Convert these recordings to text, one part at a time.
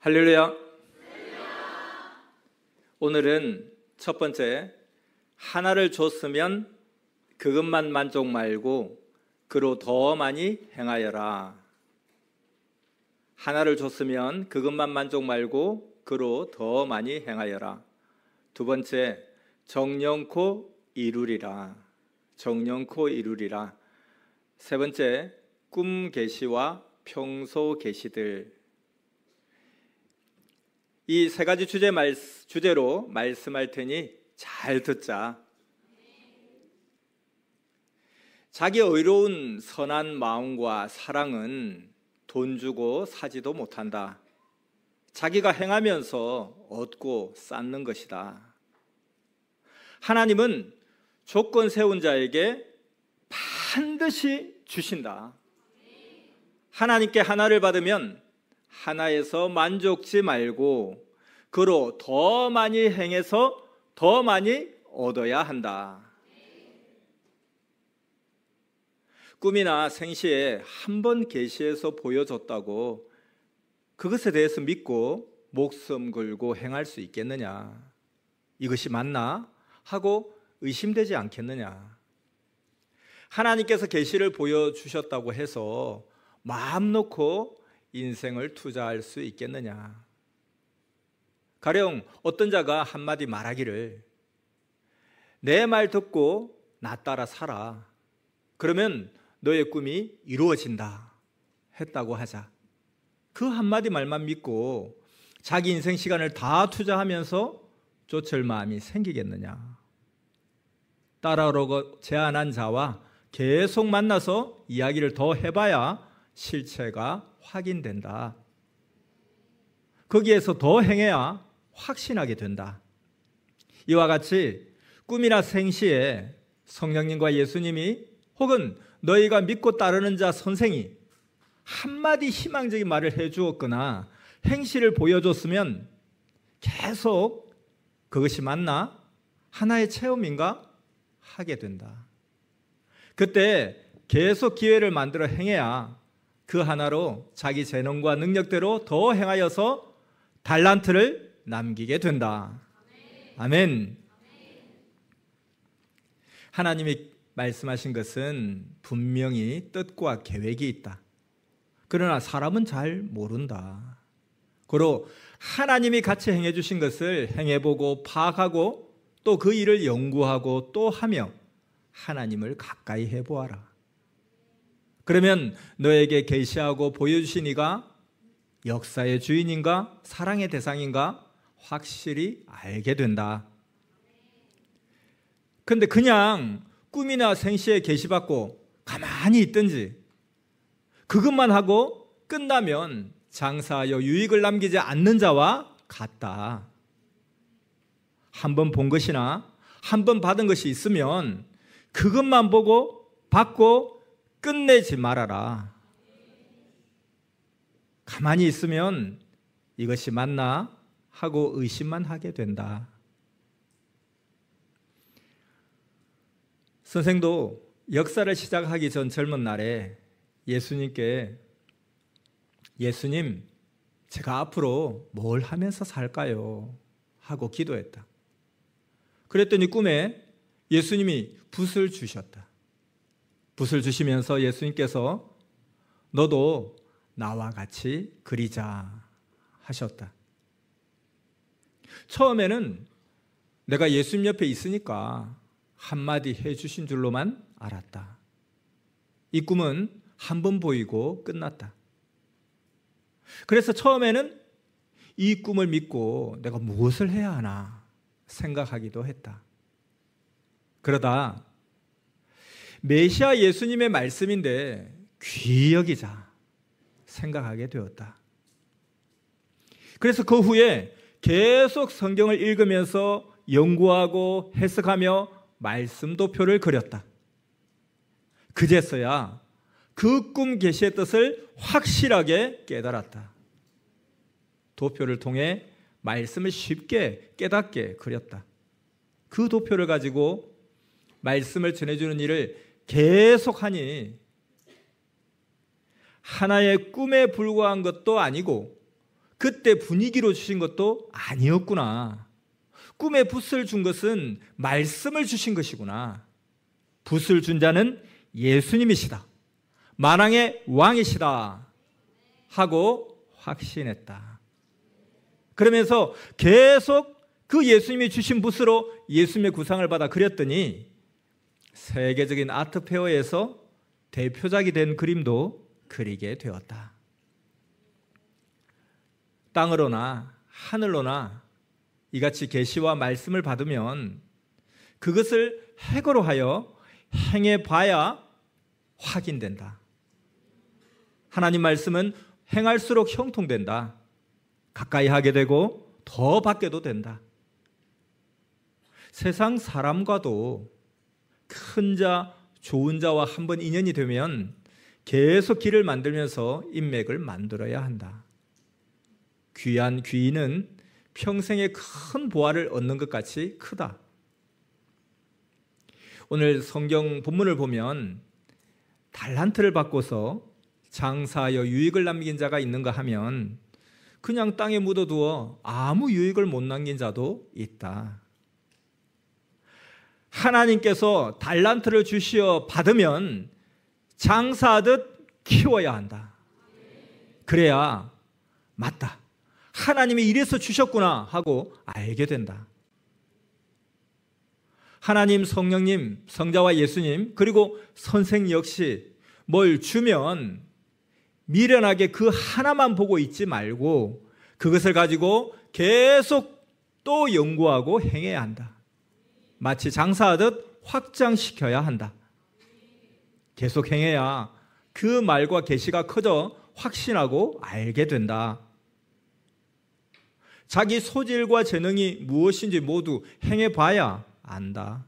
할렐루야. 오늘은 첫 번째, 하나를 줬으면 그것만 만족 말고 그로 더 많이 행하여라. 하나를 줬으면 그것만 만족 말고 그로 더 많이 행하여라. 두 번째, 정령코 이루리라. 정령코 이루리라. 세 번째, 꿈 계시와 평소 계시들. 이 세 가지 주제로 말씀할 테니 잘 듣자. 자기 의로운 선한 마음과 사랑은 돈 주고 사지도 못한다. 자기가 행하면서 얻고 쌓는 것이다. 하나님은 조건 세운 자에게 반드시 주신다. 하나님께 하나를 받으면 하나에서 만족지 말고 그로 더 많이 행해서 더 많이 얻어야 한다. 꿈이나 생시에 한 번 계시해서 보여줬다고 그것에 대해서 믿고 목숨 걸고 행할 수 있겠느냐? 이것이 맞나? 하고 의심되지 않겠느냐? 하나님께서 계시를 보여주셨다고 해서 마음 놓고 인생을 투자할 수 있겠느냐? 가령 어떤 자가 한마디 말하기를 내 말 듣고 나 따라 살아. 그러면 너의 꿈이 이루어진다 했다고 하자. 그 한마디 말만 믿고 자기 인생 시간을 다 투자하면서 쫓을 마음이 생기겠느냐? 따라오라고 제안한 자와 계속 만나서 이야기를 더 해봐야 실체가 확인된다. 거기에서 더 행해야 확신하게 된다. 이와 같이 꿈이나 생시에 성령님과 예수님이 혹은 너희가 믿고 따르는 자 선생이 한마디 희망적인 말을 해주었거나 행실을 보여줬으면 계속 그것이 맞나? 하나의 체험인가? 하게 된다. 그때 계속 기회를 만들어 행해야 그 하나로 자기 재능과 능력대로 더 행하여서 달란트를 남기게 된다. 아멘. 하나님이 말씀하신 것은 분명히 뜻과 계획이 있다. 그러나 사람은 잘 모른다. 고로 하나님이 같이 행해 주신 것을 행해보고 파악하고 또 그 일을 연구하고 또 하며 하나님을 가까이 해보아라. 그러면 너에게 계시하고 보여주신 이가 역사의 주인인가 사랑의 대상인가 확실히 알게 된다. 근데 그냥 꿈이나 생시에 계시받고 가만히 있든지 그것만 하고 끝나면 장사하여 유익을 남기지 않는 자와 같다. 한 번 본 것이나 한 번 받은 것이 있으면 그것만 보고 받고 끝내지 말아라. 가만히 있으면 이것이 맞나 하고 의심만 하게 된다. 선생도 역사를 시작하기 전 젊은 날에 예수님께 예수님, 제가 앞으로 뭘 하면서 살까요? 하고 기도했다. 그랬더니 꿈에 예수님이 붓을 주셨다. 붓을 주시면서 예수님께서 너도 나와 같이 그리자 하셨다. 처음에는 내가 예수님 옆에 있으니까 한마디 해주신 줄로만 알았다. 이 꿈은 한 번 보이고 끝났다. 그래서 처음에는 이 꿈을 믿고 내가 무엇을 해야 하나 생각하기도 했다. 그러다 메시아 예수님의 말씀인데 귀히 여기자 생각하게 되었다. 그래서 그 후에 계속 성경을 읽으면서 연구하고 해석하며 말씀 도표를 그렸다. 그제서야 그 꿈 계시의 뜻을 확실하게 깨달았다. 도표를 통해 말씀을 쉽게 깨닫게 그렸다. 그 도표를 가지고 말씀을 전해주는 일을 계속하니 하나의 꿈에 불과한 것도 아니고 그때 분위기로 주신 것도 아니었구나. 꿈에 붓을 준 것은 말씀을 주신 것이구나. 붓을 준 자는 예수님이시다. 만왕의 왕이시다. 하고 확신했다. 그러면서 계속 그 예수님이 주신 붓으로 예수님의 구상을 받아 그렸더니 세계적인 아트페어에서 대표작이 된 그림도 그리게 되었다. 땅으로나 하늘로나 이같이 계시와 말씀을 받으면 그것을 핵으로 하여 행해봐야 확인된다. 하나님 말씀은 행할수록 형통된다. 가까이 하게 되고 더 받게도 된다. 세상 사람과도 큰 자, 좋은 자와 한번 인연이 되면 계속 길을 만들면서 인맥을 만들어야 한다. 귀한 귀인은 평생의 큰 보화를 얻는 것 같이 크다. 오늘 성경 본문을 보면 달란트를 받고서 장사하여 유익을 남긴 자가 있는가 하면 그냥 땅에 묻어두어 아무 유익을 못 남긴 자도 있다. 하나님께서 달란트를 주시어 받으면 장사하듯 키워야 한다. 그래야 맞다. 하나님이 이래서 주셨구나 하고 알게 된다. 하나님, 성령님, 성자와 예수님, 그리고 선생 역시 뭘 주면 미련하게 그 하나만 보고 있지 말고 그것을 가지고 계속 또 연구하고 행해야 한다. 마치 장사하듯 확장시켜야 한다. 계속 행해야 그 말과 계시가 커져 확신하고 알게 된다. 자기 소질과 재능이 무엇인지 모두 행해봐야 안다.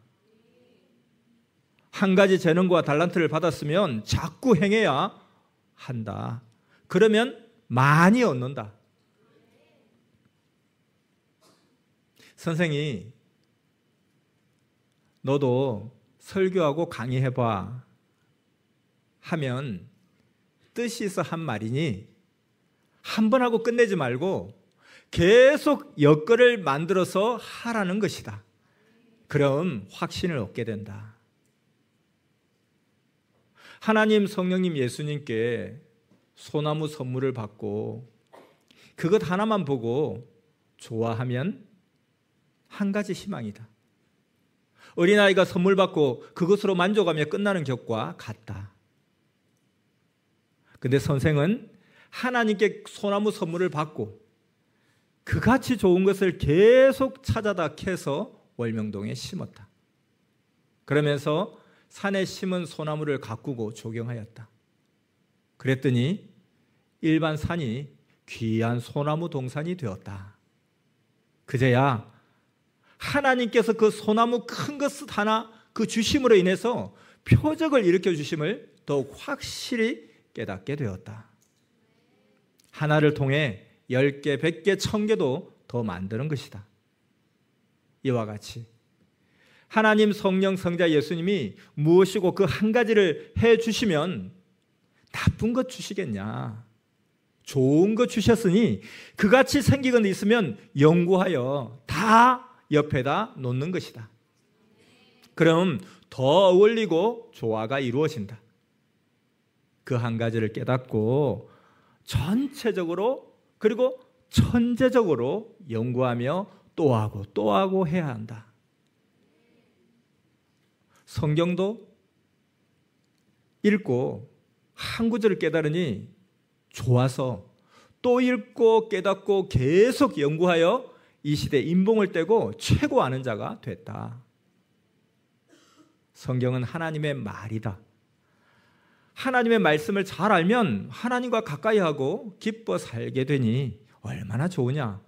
한 가지 재능과 달란트를 받았으면 자꾸 행해야 한다. 그러면 많이 얻는다. 선생이 너도 설교하고 강의해봐 하면 뜻이 있어 한 말이니 한 번 하고 끝내지 말고 계속 여건을 만들어서 하라는 것이다. 그럼 확신을 얻게 된다. 하나님, 성령님, 예수님께 소나무 선물을 받고 그것 하나만 보고 좋아하면 한 가지 희망이다. 어린아이가 선물 받고 그것으로 만족하며 끝나는 격과 같다. 근데 선생은 하나님께 소나무 선물을 받고 그같이 좋은 것을 계속 찾아다 캐서 월명동에 심었다. 그러면서 산에 심은 소나무를 가꾸고 조경하였다. 그랬더니 일반 산이 귀한 소나무 동산이 되었다. 그제야 하나님께서 그 소나무 큰 것을 하나 그 주심으로 인해서 표적을 일으켜 주심을 더욱 확실히 깨닫게 되었다. 하나를 통해 10개, 100개, 1000개도 더 만드는 것이다. 이와 같이 하나님, 성령, 성자, 예수님이 무엇이고 그 한 가지를 해 주시면 나쁜 것 주시겠냐? 좋은 것 주셨으니 그같이 생긴 것 있으면 연구하여 다 옆에다 놓는 것이다. 그럼 더 어울리고 조화가 이루어진다. 그 한 가지를 깨닫고 전체적으로 그리고 천재적으로 연구하며 또 하고 또 하고 해야 한다. 성경도 읽고 한 구절을 깨달으니 좋아서 또 읽고 깨닫고 계속 연구하여 이 시대 인봉을 떼고 최고 아는 자가 됐다. 성경은 하나님의 말이다. 하나님의 말씀을 잘 알면 하나님과 가까이 하고 기뻐 살게 되니 얼마나 좋으냐.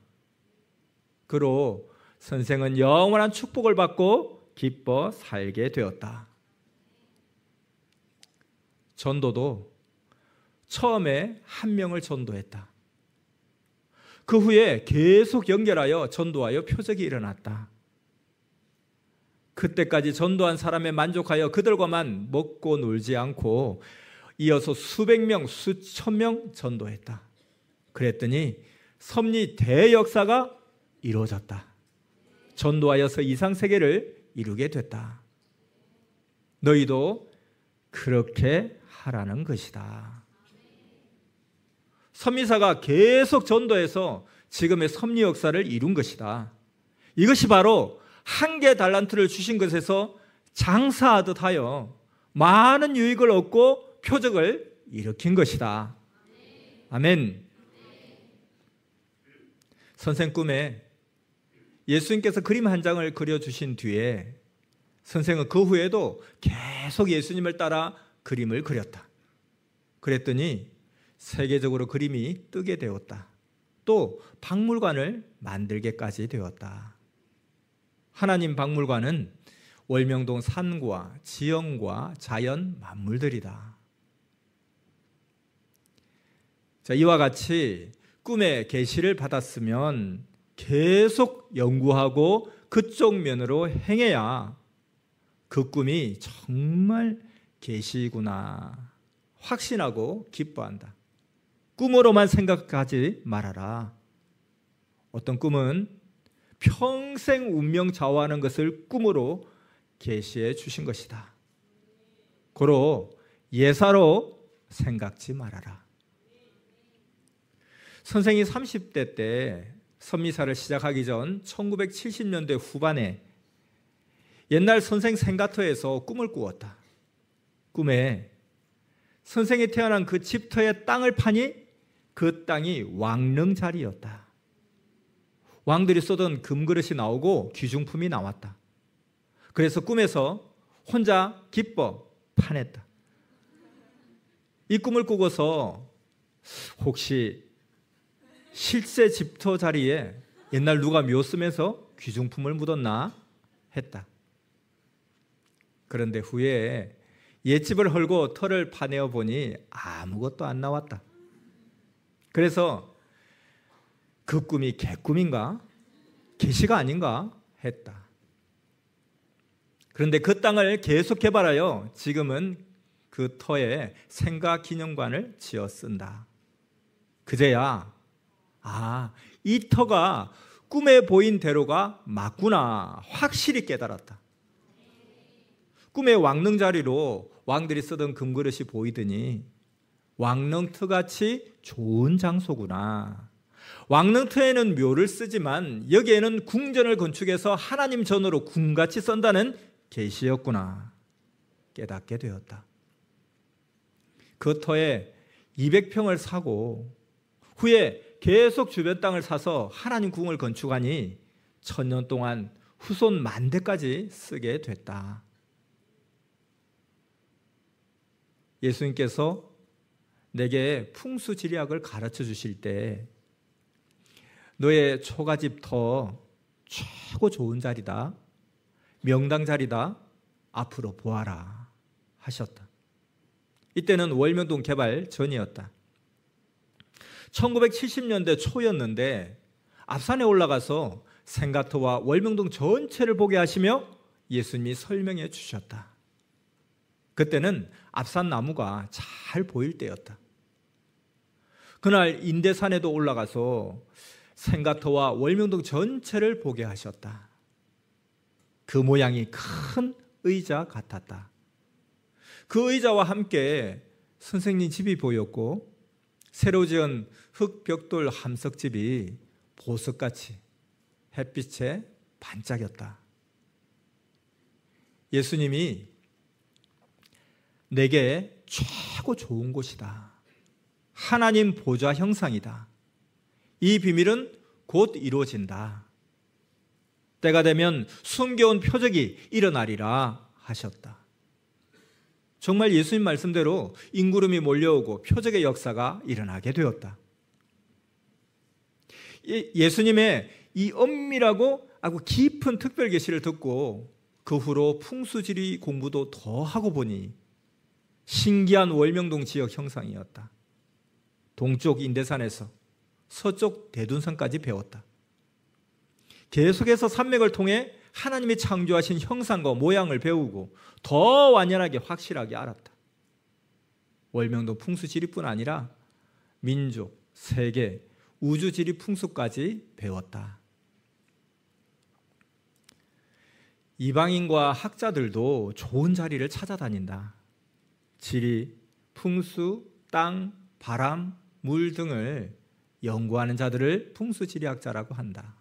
그로 선생은 영원한 축복을 받고 기뻐 살게 되었다. 전도도 처음에 한 명을 전도했다. 그 후에 계속 연결하여 전도하여 표적이 일어났다. 그때까지 전도한 사람에 만족하여 그들과만 먹고 놀지 않고 이어서 수백 명, 수천 명 전도했다. 그랬더니 섭리 대역사가 이루어졌다. 전도하여서 이상세계를 이루게 됐다. 너희도 그렇게 하라는 것이다. 섭리사가 계속 전도해서 지금의 섭리 역사를 이룬 것이다. 이것이 바로 한 개 달란트를 주신 것에서 장사하듯 하여 많은 유익을 얻고 표적을 일으킨 것이다. 아멘. 선생 꿈에 예수님께서 그림 한 장을 그려주신 뒤에 선생은 그 후에도 계속 예수님을 따라 그림을 그렸다. 그랬더니 세계적으로 그림이 뜨게 되었다. 또 박물관을 만들게까지 되었다. 하나님 박물관은 월명동 산과 지형과 자연 만물들이다. 자, 이와 같이 꿈의 계시를 받았으면 계속 연구하고 그쪽 면으로 행해야 그 꿈이 정말 계시구나 확신하고 기뻐한다. 꿈으로만 생각하지 말아라. 어떤 꿈은 평생 운명 좌우하는 것을 꿈으로 계시해 주신 것이다. 고로 예사로 생각지 말아라. 선생이 30대 때 선미사를 시작하기 전 1970년대 후반에 옛날 선생 생가터에서 꿈을 꾸었다. 꿈에 선생이 태어난 그 집터의 땅을 파니 그 땅이 왕릉자리였다. 왕들이 쏘던 금그릇이 나오고 귀중품이 나왔다. 그래서 꿈에서 혼자 기뻐 파냈다. 이 꿈을 꾸고서 혹시 실제 집터 자리에 옛날 누가 묘 쓰면서 귀중품을 묻었나 했다. 그런데 후에 옛집을 헐고 터를 파내어 보니 아무것도 안 나왔다. 그래서 그 꿈이 개꿈인가? 계시가 아닌가? 했다. 그런데 그 땅을 계속 개발하여 지금은 그 터에 생가 기념관을 지어 쓴다. 그제야 이 터가 꿈에 보인 대로가 맞구나 확실히 깨달았다. 꿈의 왕릉 자리로 왕들이 쓰던 금그릇이 보이더니 왕릉터같이 좋은 장소구나. 왕릉터에는 묘를 쓰지만 여기에는 궁전을 건축해서 하나님 전으로 궁같이 썬다는 계시였구나 깨닫게 되었다. 그 터에 200평을 사고 후에 계속 주변 땅을 사서 하나님 궁을 건축하니 1000년 동안 후손 만대까지 쓰게 됐다. 예수님께서 내게 풍수지리학을 가르쳐 주실 때 너의 초가집 터 최고 좋은 자리다. 명당 자리다. 앞으로 보아라 하셨다. 이때는 월명동 개발 전이었다. 1970년대 초였는데 앞산에 올라가서 생가터와 월명동 전체를 보게 하시며 예수님이 설명해 주셨다. 그때는 앞산 나무가 잘 보일 때였다. 그날 인대산에도 올라가서 생가터와 월명동 전체를 보게 하셨다. 그 모양이 큰 의자 같았다. 그 의자와 함께 선생님 집이 보였고 새로 지은 흙벽돌 함석집이 보석같이 햇빛에 반짝였다. 예수님이 내게 최고 좋은 곳이다. 하나님 보좌 형상이다. 이 비밀은 곧 이루어진다. 때가 되면 숨겨온 표적이 일어나리라 하셨다. 정말 예수님 말씀대로 인구름이 몰려오고 표적의 역사가 일어나게 되었다. 예수님의 이 엄밀하고 아주 깊은 특별 계시를 듣고 그 후로 풍수지리 공부도 더 하고 보니 신기한 월명동 지역 형상이었다. 동쪽 인대산에서 서쪽 대둔산까지 배웠다. 계속해서 산맥을 통해 하나님이 창조하신 형상과 모양을 배우고 더 완연하게 확실하게 알았다. 월명동 풍수지리뿐 아니라 민족, 세계, 우주지리 풍수까지 배웠다. 이방인과 학자들도 좋은 자리를 찾아다닌다. 지리, 풍수, 땅, 바람, 물 등을 연구하는 자들을 풍수지리학자라고 한다.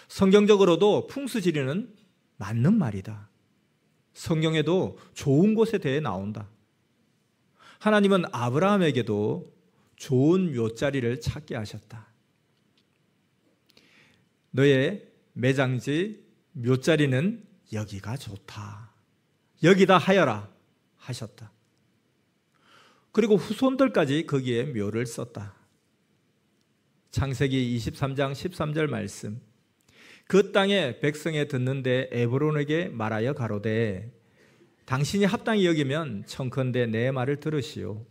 성경적으로도 풍수지리는 맞는 말이다. 성경에도 좋은 곳에 대해 나온다. 하나님은 아브라함에게도 좋은 묘자리를 찾게 하셨다. 너의 매장지 묘자리는 여기가 좋다. 여기다 하여라 하셨다. 그리고 후손들까지 거기에 묘를 썼다. 창세기 23장 13절 말씀. 그 땅의 백성에 듣는데 에브론에게 말하여 가로되 당신이 합당히 여기면 청컨대 내 말을 들으시오.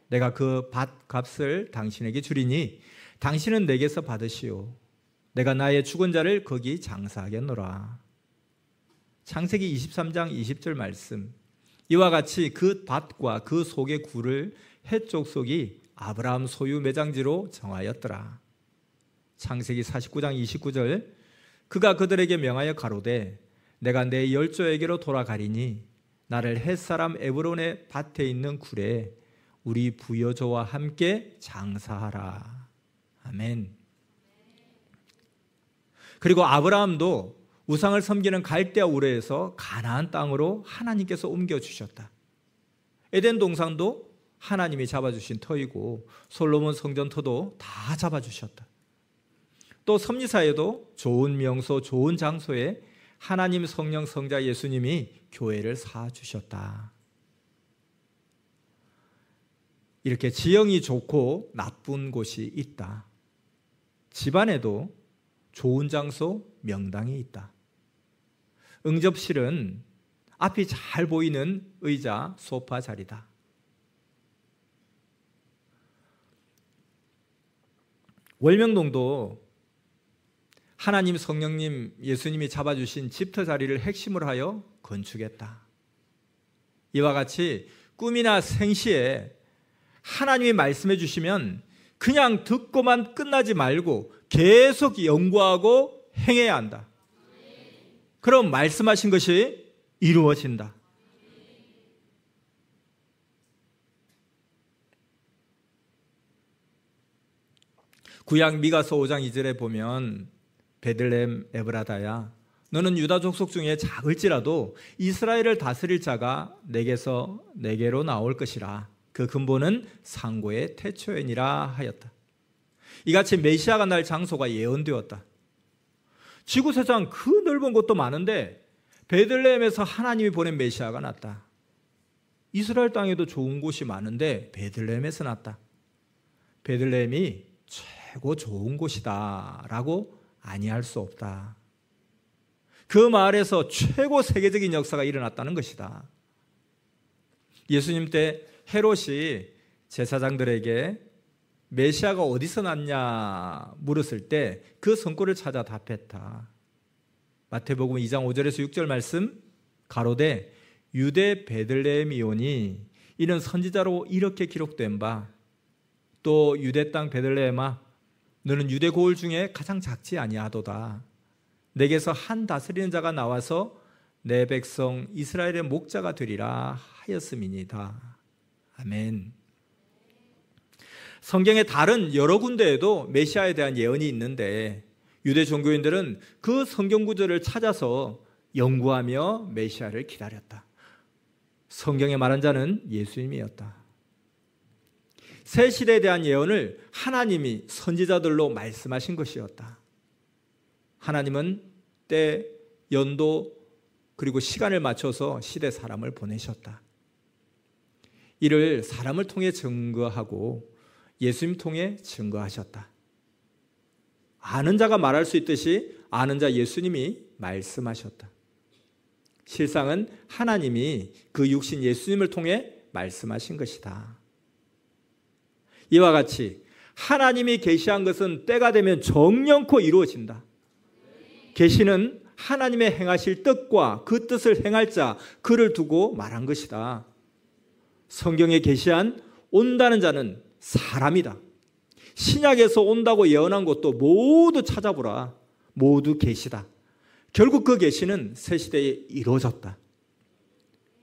내가 그 밭 값을 당신에게 주리니 당신은 내게서 받으시오. 내가 나의 죽은 자를 거기 장사하겠노라. 창세기 23장 20절 말씀. 이와 같이 그 밭과 그 속의 굴을 헷족속이 아브라함 소유 매장지로 정하였더라. 창세기 49장 29절. 그가 그들에게 명하여 가로되 내가 내 열조에게로 돌아가리니 나를 헷사람 에브론의 밭에 있는 굴에 우리 부여조와 함께 장사하라. 아멘. 그리고 아브라함도 우상을 섬기는 갈대아 우르에서 가나안 땅으로 하나님께서 옮겨주셨다. 에덴 동산도 하나님이 잡아주신 터이고 솔로몬 성전터도 다 잡아주셨다. 또 섭리사에도 좋은 명소, 좋은 장소에 하나님 성령 성자 예수님이 교회를 쌓아주셨다. 이렇게 지형이 좋고 나쁜 곳이 있다. 집안에도 좋은 장소, 명당이 있다. 응접실은 앞이 잘 보이는 의자, 소파 자리다. 월명동도 하나님, 성령님, 예수님이 잡아주신 집터 자리를 핵심으로 하여 건축했다. 이와 같이 꿈이나 생시에 하나님이 말씀해 주시면 그냥 듣고만 끝나지 말고 계속 연구하고 행해야 한다. 그럼 말씀하신 것이 이루어진다. 구약 미가서 5장 2절에 보면 베들레헴 에브라다야 너는 유다 족속 중에 작을지라도 이스라엘을 다스릴 자가 내게서 내게로 나올 것이라. 그 근본은 상고의 태초이니라 하였다. 이같이 메시아가 날 장소가 예언되었다. 지구세상 그 넓은 곳도 많은데 베들레헴에서 하나님이 보낸 메시아가 났다. 이스라엘 땅에도 좋은 곳이 많은데 베들레헴에서 났다. 베들레헴이 최고 좋은 곳이다 라고 아니할 수 없다. 그 마을에서 최고 세계적인 역사가 일어났다는 것이다. 예수님 때 헤롯이 제사장들에게 메시아가 어디서 났냐 물었을 때 그 성구를 찾아 답했다. 마태복음 2장 5절에서 6절 말씀. 가로되 유대 베들레헴이오니 이는 선지자로 이렇게 기록된 바 또 유대 땅 베들레헴아 너는 유대 고을 중에 가장 작지 아니하도다. 내게서 한 다스리는 자가 나와서 내 백성 이스라엘의 목자가 되리라 하였음이니이다. 아멘. 성경의 다른 여러 군데에도 메시아에 대한 예언이 있는데 유대 종교인들은 그 성경 구절을 찾아서 연구하며 메시아를 기다렸다. 성경에 말한 자는 예수님이었다. 새 시대에 대한 예언을 하나님이 선지자들로 말씀하신 것이었다. 하나님은 때, 연도, 그리고 시간을 맞춰서 시대 사람을 보내셨다. 이를 사람을 통해 증거하고 예수님 통해 증거하셨다. 아는 자가 말할 수 있듯이 아는 자 예수님이 말씀하셨다. 실상은 하나님이 그 육신 예수님을 통해 말씀하신 것이다. 이와 같이 하나님이 계시한 것은 때가 되면 정령코 이루어진다. 계시는 하나님의 행하실 뜻과 그 뜻을 행할 자, 그를 두고 말한 것이다. 성경에 계시한 온다는 자는 사람이다. 신약에서 온다고 예언한 것도 모두 찾아보라. 모두 계시다. 결국 그 계시는 새 시대에 이루어졌다.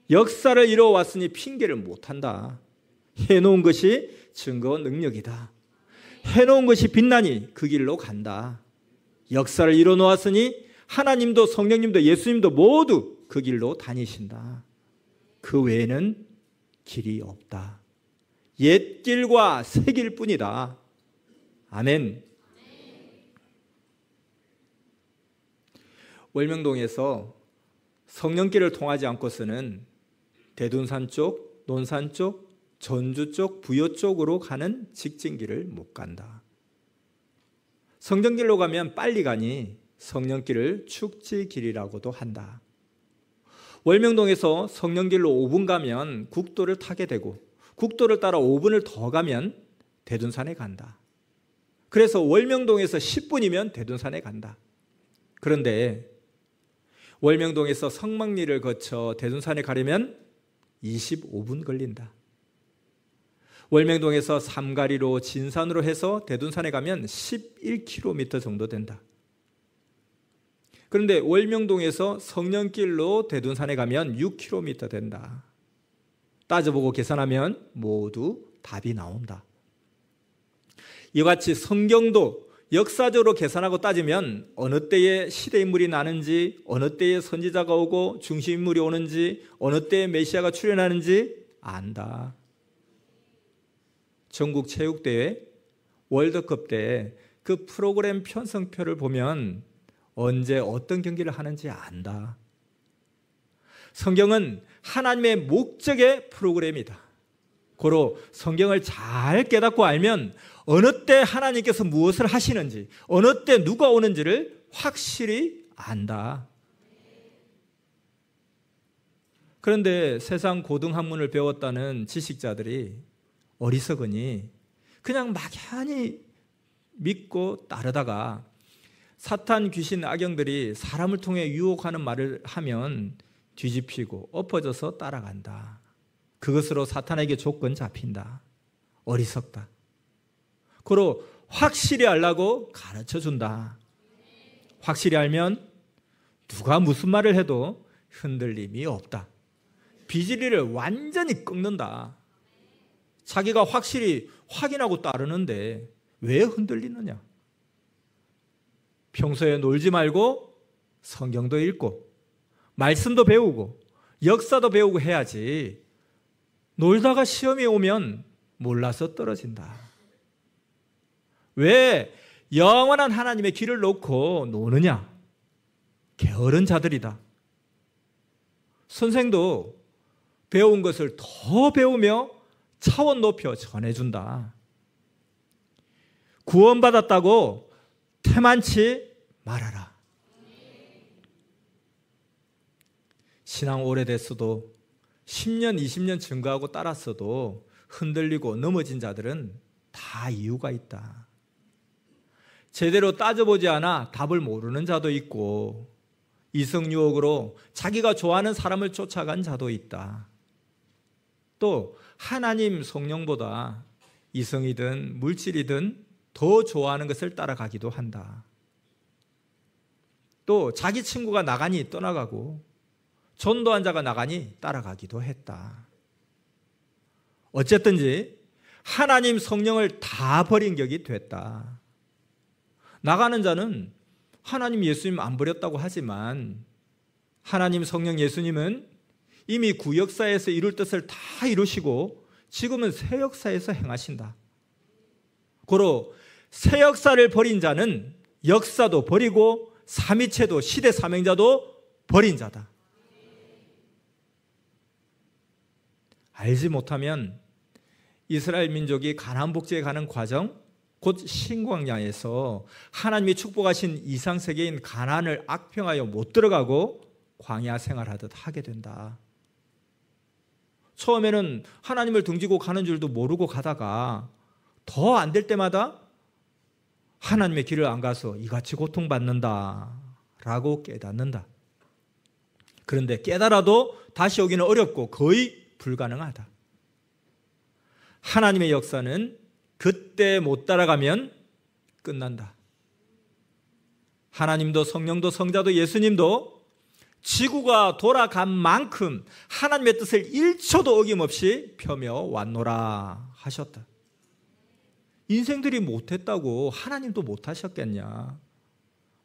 역사를 이루어왔으니 핑계를 못한다. 해놓은 것이 증거 능력이다. 해놓은 것이 빛나니 그 길로 간다. 역사를 이루어놓았으니 하나님도 성령님도 예수님도 모두 그 길로 다니신다. 그 외에는 길이 없다. 옛 길과 새 길뿐이다. 아멘. 월명동에서 성령길을 통하지 않고서는 대둔산 쪽, 논산 쪽, 전주 쪽, 부여 쪽으로 가는 직진길을 못 간다. 성령길로 가면 빨리 가니 성령길을 축지길이라고도 한다. 월명동에서 성령길로 5분 가면 국도를 타게 되고 국도를 따라 5분을 더 가면 대둔산에 간다. 그래서 월명동에서 10분이면 대둔산에 간다. 그런데 월명동에서 성막리를 거쳐 대둔산에 가려면 25분 걸린다. 월명동에서 삼가리로 진산으로 해서 대둔산에 가면 11km 정도 된다. 그런데 월명동에서 성령길로 대둔산에 가면 6km 된다. 따져보고 계산하면 모두 답이 나온다. 이와 같이 성경도 역사적으로 계산하고 따지면 어느 때에 시대인물이 나는지, 어느 때에 선지자가 오고 중심인물이 오는지, 어느 때에 메시아가 출현하는지 안다. 전국 체육대회, 월드컵 때 그 프로그램 편성표를 보면 언제 어떤 경기를 하는지 안다. 성경은 하나님의 목적의 프로그램이다. 고로 성경을 잘 깨닫고 알면 어느 때 하나님께서 무엇을 하시는지, 어느 때 누가 오는지를 확실히 안다. 그런데 세상 고등학문을 배웠다는 지식자들이 어리석으니 그냥 막연히 믿고 따르다가 사탄, 귀신, 악영들이 사람을 통해 유혹하는 말을 하면 뒤집히고 엎어져서 따라간다. 그것으로 사탄에게 조건 잡힌다. 어리석다. 그로 확실히 알라고 가르쳐준다. 확실히 알면 누가 무슨 말을 해도 흔들림이 없다. 비질리를 완전히 꺾는다. 자기가 확실히 확인하고 따르는데 왜 흔들리느냐? 평소에 놀지 말고 성경도 읽고 말씀도 배우고 역사도 배우고 해야지. 놀다가 시험이 오면 몰라서 떨어진다. 왜 영원한 하나님의 길을 놓고 노느냐? 게으른 자들이다. 선생도 배운 것을 더 배우며 차원 높여 전해준다. 구원받았다고 태만치 말아라. 신앙 오래됐어도 10년, 20년 증거하고 따랐어도 흔들리고 넘어진 자들은 다 이유가 있다. 제대로 따져보지 않아 답을 모르는 자도 있고 이성유혹으로 자기가 좋아하는 사람을 쫓아간 자도 있다. 또 하나님 성령보다 이성이든 물질이든 더 좋아하는 것을 따라가기도 한다. 또 자기 친구가 나가니 떠나가고 전도한 자가 나가니 따라가기도 했다. 어쨌든지 하나님 성령을 다 버린 격이 됐다. 나가는 자는 하나님 예수님 안 버렸다고 하지만 하나님 성령 예수님은 이미 구역사에서 이룰 뜻을 다 이루시고 지금은 새 역사에서 행하신다. 고로 새 역사를 버린 자는 역사도 버리고 삼위체도 시대 사명자도 버린 자다. 알지 못하면 이스라엘 민족이 가나안 복지에 가는 과정, 곧 신광야에서 하나님이 축복하신 이상세계인 가나안을 악평하여 못 들어가고 광야 생활하듯 하게 된다. 처음에는 하나님을 등지고 가는 줄도 모르고 가다가 더 안 될 때마다 하나님의 길을 안 가서 이같이 고통받는다 라고 깨닫는다. 그런데 깨달아도 다시 오기는 어렵고 거의 불가능하다. 하나님의 역사는 그때 못 따라가면 끝난다. 하나님도 성령도 성자도 예수님도 지구가 돌아간 만큼 하나님의 뜻을 1초도 어김없이 펴며 왔노라 하셨다. 인생들이 못했다고 하나님도 못하셨겠냐.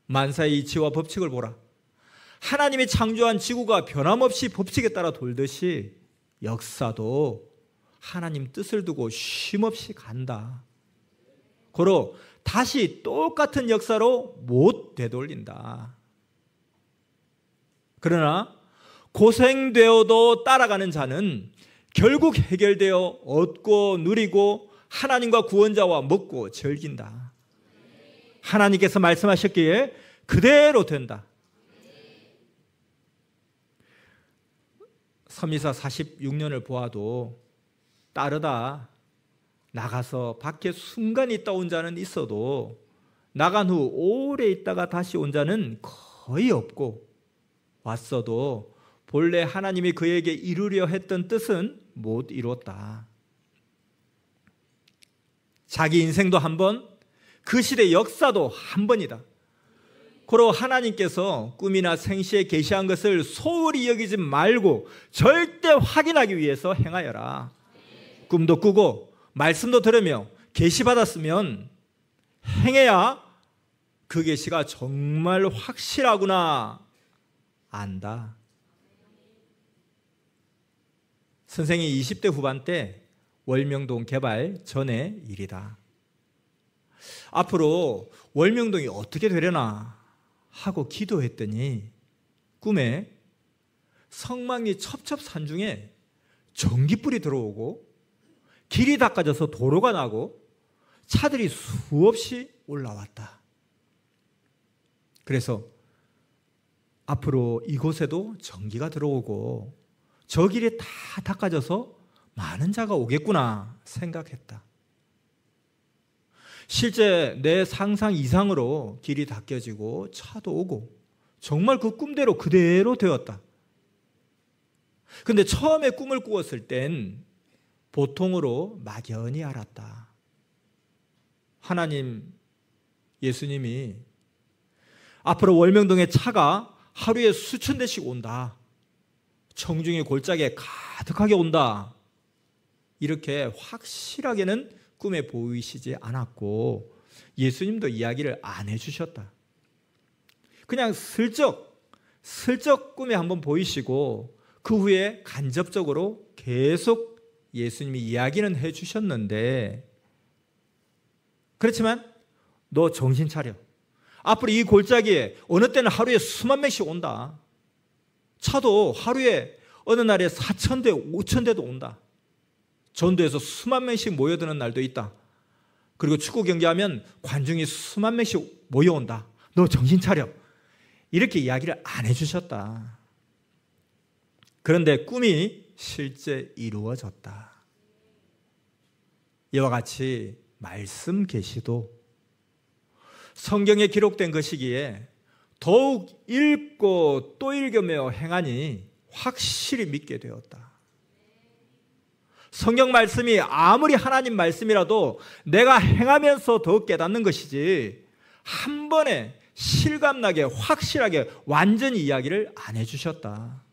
만사의 이치와 법칙을 보라. 하나님이 창조한 지구가 변함없이 법칙에 따라 돌듯이 역사도 하나님 뜻을 두고 쉼없이 간다. 고로 다시 똑같은 역사로 못 되돌린다. 그러나 고생되어도 따라가는 자는 결국 해결되어 얻고 누리고 하나님과 구원자와 먹고 즐긴다. 하나님께서 말씀하셨기에 그대로 된다. 섬이사 46년을 보아도 따르다 나가서 밖에 순간 있다 온 자는 있어도 나간 후 오래 있다가 다시 온 자는 거의 없고, 왔어도 본래 하나님이 그에게 이루려 했던 뜻은 못 이뤘다. 자기 인생도 한 번, 그 시대 역사도 한 번이다. 고로 하나님께서 꿈이나 생시에 계시한 것을 소홀히 여기지 말고 절대 확인하기 위해서 행하여라. 꿈도 꾸고 말씀도 들으며 계시받았으면 행해야 그 계시가 정말 확실하구나 안다. 선생이 20대 후반 때 월명동 개발 전의 일이다. 앞으로 월명동이 어떻게 되려나 하고 기도했더니 꿈에 성막리 첩첩산중에 전기불이 들어오고 길이 닦아져서 도로가 나고 차들이 수없이 올라왔다. 그래서 앞으로 이곳에도 전기가 들어오고 저 길이 다 닦아져서 많은 자가 오겠구나 생각했다. 실제 내 상상 이상으로 길이 닦여지고 차도 오고 정말 그 꿈대로 그대로 되었다. 근데 처음에 꿈을 꾸었을 땐 보통으로 막연히 알았다. 하나님, 예수님이 앞으로 월명동에 차가 하루에 수천 대씩 온다. 청중이 골짜기에 가득하게 온다. 이렇게 확실하게는 꿈에 보이시지 않았고 예수님도 이야기를 안 해주셨다. 그냥 슬쩍 꿈에 한번 보이시고 그 후에 간접적으로 계속 예수님이 이야기는 해주셨는데, 그렇지만 너 정신 차려. 앞으로 이 골짜기에 어느 때는 하루에 수만 명씩 온다. 차도 하루에 어느 날에 4,000대, 5,000대도 온다. 전도에서 수만 명씩 모여드는 날도 있다. 그리고 축구 경기하면 관중이 수만 명씩 모여온다. 너 정신 차려. 이렇게 이야기를 안 해주셨다. 그런데 꿈이 실제 이루어졌다. 이와 같이 말씀 계시도 성경에 기록된 것이기에 더욱 읽고 또 읽으며 행하니 확실히 믿게 되었다. 성경 말씀이 아무리 하나님 말씀이라도 내가 행하면서 더 깨닫는 것이지 한 번에 실감나게 확실하게 완전히 이야기를 안 해주셨다.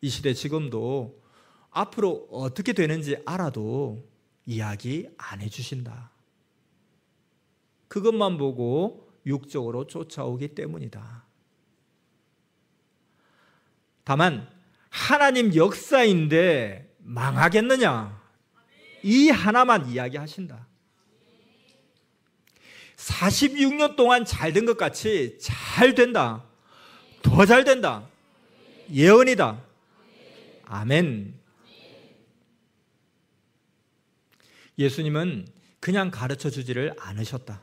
이 시대 지금도 앞으로 어떻게 되는지 알아도 이야기 안 해주신다. 그것만 보고 육적으로 쫓아오기 때문이다. 다만 하나님 역사인데 망하겠느냐? 이 하나만 이야기하신다. 46년 동안 잘 된 것 같이 잘 된다. 더 잘 된다. 예언이다. 아멘. 예수님은 그냥 가르쳐 주지를 않으셨다.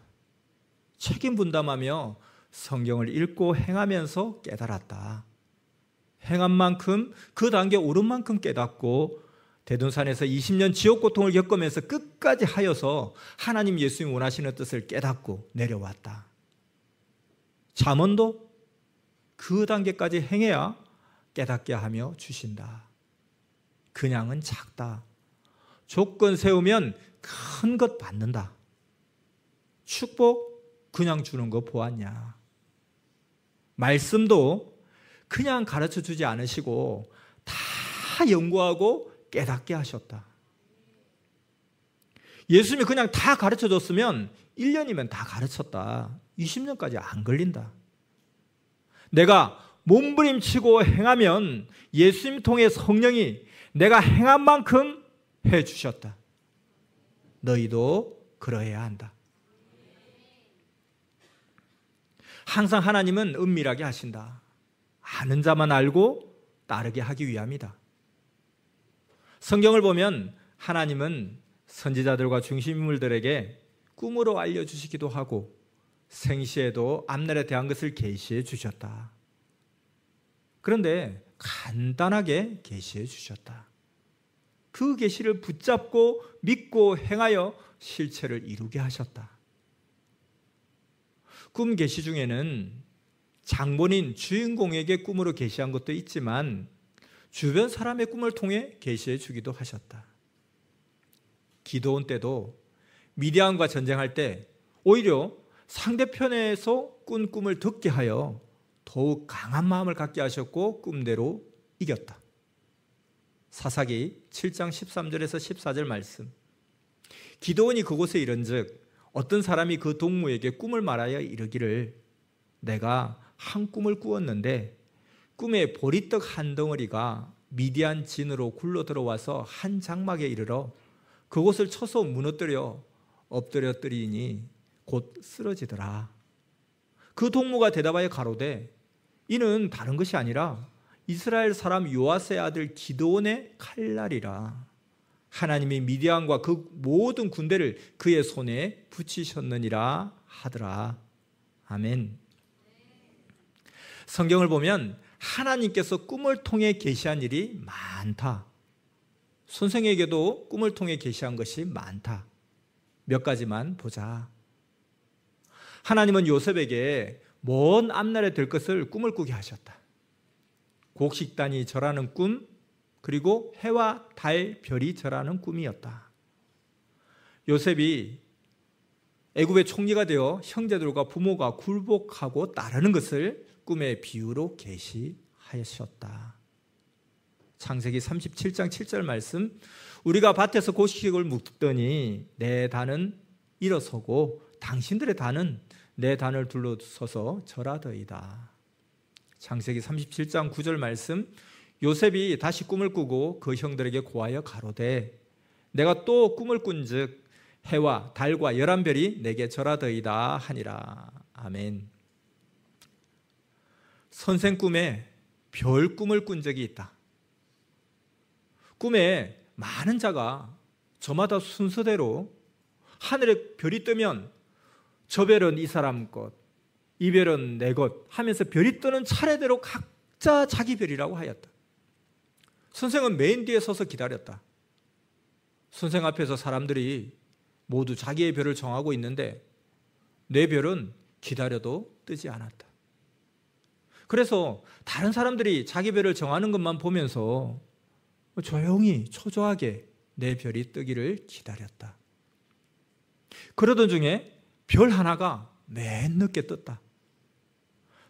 책임 분담하며 성경을 읽고 행하면서 깨달았다. 행한 만큼 그 단계 오른 만큼 깨닫고 대둔산에서 20년 지옥 고통을 겪으면서 끝까지 하여서 하나님 예수님 원하시는 뜻을 깨닫고 내려왔다. 잠언도 그 단계까지 행해야 깨닫게 하며 주신다. 그냥은 작다. 조건 세우면 큰 것 받는다. 축복 그냥 주는 거 보았냐. 말씀도 그냥 가르쳐 주지 않으시고 다 연구하고 깨닫게 하셨다. 예수님이 그냥 다 가르쳐 줬으면 1년이면 다 가르쳤다. 20년까지 안 걸린다. 내가 몸부림치고 행하면 예수님 통해 성령이 내가 행한 만큼 해 주셨다. 너희도 그러해야 한다. 항상 하나님은 은밀하게 하신다. 아는 자만 알고 따르게 하기 위함이다. 성경을 보면 하나님은 선지자들과 중심인물들에게 꿈으로 알려주시기도 하고 생시에도 앞날에 대한 것을 계시해 주셨다. 그런데 간단하게 계시해 주셨다. 그 계시를 붙잡고 믿고 행하여 실체를 이루게 하셨다. 꿈 계시 중에는 장본인 주인공에게 꿈으로 계시한 것도 있지만 주변 사람의 꿈을 통해 계시해 주기도 하셨다. 기드온 때도 미디안과 전쟁할 때 오히려 상대편에서 꾼 꿈을 듣게 하여 더욱 강한 마음을 갖게 하셨고 꿈대로 이겼다. 사사기 7장 13절에서 14절 말씀. 기드온이 그곳에 이른즉 어떤 사람이 그 동무에게 꿈을 말하여 이르기를 내가 한 꿈을 꾸었는데 꿈에 보리떡 한 덩어리가 미디안 진으로 굴러 들어와서 한 장막에 이르러 그곳을 쳐서 무너뜨려 엎드려뜨리니 곧 쓰러지더라. 그 동무가 대답하여 가로되 이는 다른 것이 아니라 이스라엘 사람 요아스의 아들 기드온의 칼날이라. 하나님이 미디안과 그 모든 군대를 그의 손에 붙이셨느니라 하더라. 아멘. 성경을 보면 하나님께서 꿈을 통해 계시한 일이 많다. 선생에게도 꿈을 통해 계시한 것이 많다. 몇 가지만 보자. 하나님은 요셉에게 먼 앞날에 될 것을 꿈을 꾸게 하셨다. 곡식단이 절하는 꿈, 그리고 해와 달, 별이 절하는 꿈이었다. 요셉이 애굽의 총리가 되어 형제들과 부모가 굴복하고 따르는 것을 꿈의 비유로 계시하셨다. 창세기 37장 7절 말씀. 우리가 밭에서 곡식을 묵더니 내 단은 일어서고 당신들의 단은 내 단을 둘러서서 절하더이다. 창세기 37장 9절 말씀. 요셉이 다시 꿈을 꾸고 그 형들에게 고하여 가로되 내가 또 꿈을 꾼즉 해와 달과 11별이 내게 절하더이다 하니라. 아멘. 선생 꿈에 별 꿈을 꾼 적이 있다. 꿈에 많은 자가 저마다 순서대로 하늘에 별이 뜨면 저 별은 이 사람 것, 이 별은 내 것 하면서 별이 뜨는 차례대로 각자 자기 별이라고 하였다. 선생은 맨 뒤에 서서 기다렸다. 선생 앞에서 사람들이 모두 자기의 별을 정하고 있는데 내 별은 기다려도 뜨지 않았다. 그래서 다른 사람들이 자기 별을 정하는 것만 보면서 조용히 초조하게 내 별이 뜨기를 기다렸다. 그러던 중에 별 하나가 맨 늦게 떴다.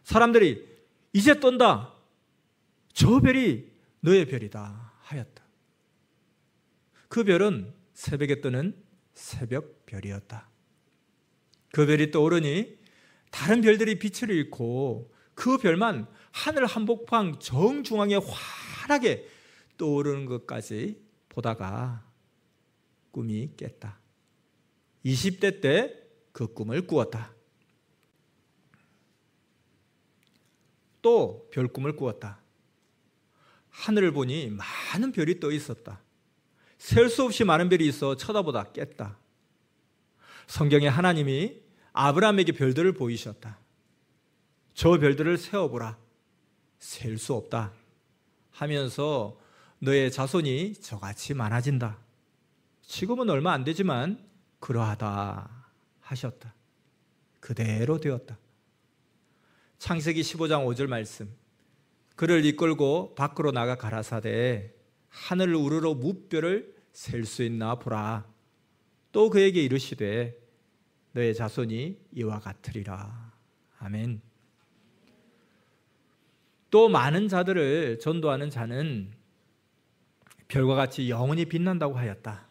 사람들이 이제 뜬다. 저 별이 너의 별이다 하였다. 그 별은 새벽에 뜨는 새벽 별이었다. 그 별이 떠오르니 다른 별들이 빛을 잃고 그 별만 하늘 한복판 정중앙에 환하게 떠오르는 것까지 보다가 꿈이 깼다. 20대 때 그 꿈을 꾸었다. 또 별꿈을 꾸었다. 하늘을 보니 많은 별이 떠 있었다. 셀 수 없이 많은 별이 있어 쳐다보다 깼다. 성경에 하나님이 아브라함에게 별들을 보이셨다. 저 별들을 세어보라. 셀 수 없다 하면서 너의 자손이 저같이 많아진다. 지금은 얼마 안 되지만 그러하다 하셨다. 그대로 되었다. 창세기 15장 5절 말씀. 그를 이끌고 밖으로 나가 가라사대 하늘을 우러러 무별을 셀 수 있나 보라. 또 그에게 이르시되 너의 자손이 이와 같으리라. 아멘. 또 많은 자들을 전도하는 자는 별과 같이 영원히 빛난다고 하였다.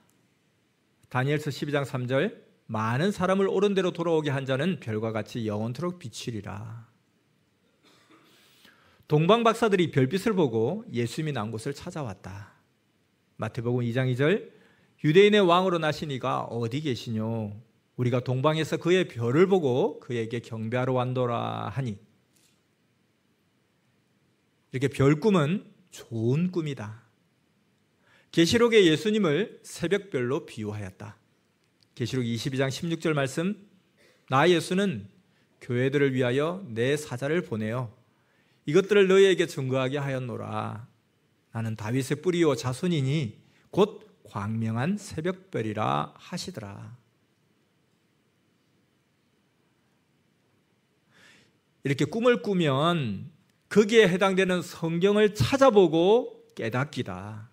다니엘서 12장 3절 많은 사람을 옳은 대로 돌아오게 한 자는 별과 같이 영원토록 비추리라. 동방 박사들이 별빛을 보고 예수님이 난 곳을 찾아왔다. 마태복음 2장 2절 유대인의 왕으로 나신 이가 어디 계시뇨? 우리가 동방에서 그의 별을 보고 그에게 경배하러 왔노라 하니. 이렇게 별 꿈은 좋은 꿈이다. 계시록에 예수님을 새벽별로 비유하였다. 계시록 22장 16절 말씀 나 예수는 교회들을 위하여 내 사자를 보내어 이것들을 너희에게 증거하게 하였노라. 나는 다윗의 뿌리요 자손이니 곧 광명한 새벽별이라 하시더라. 이렇게 꿈을 꾸면 거기에 해당되는 성경을 찾아보고 깨닫기다.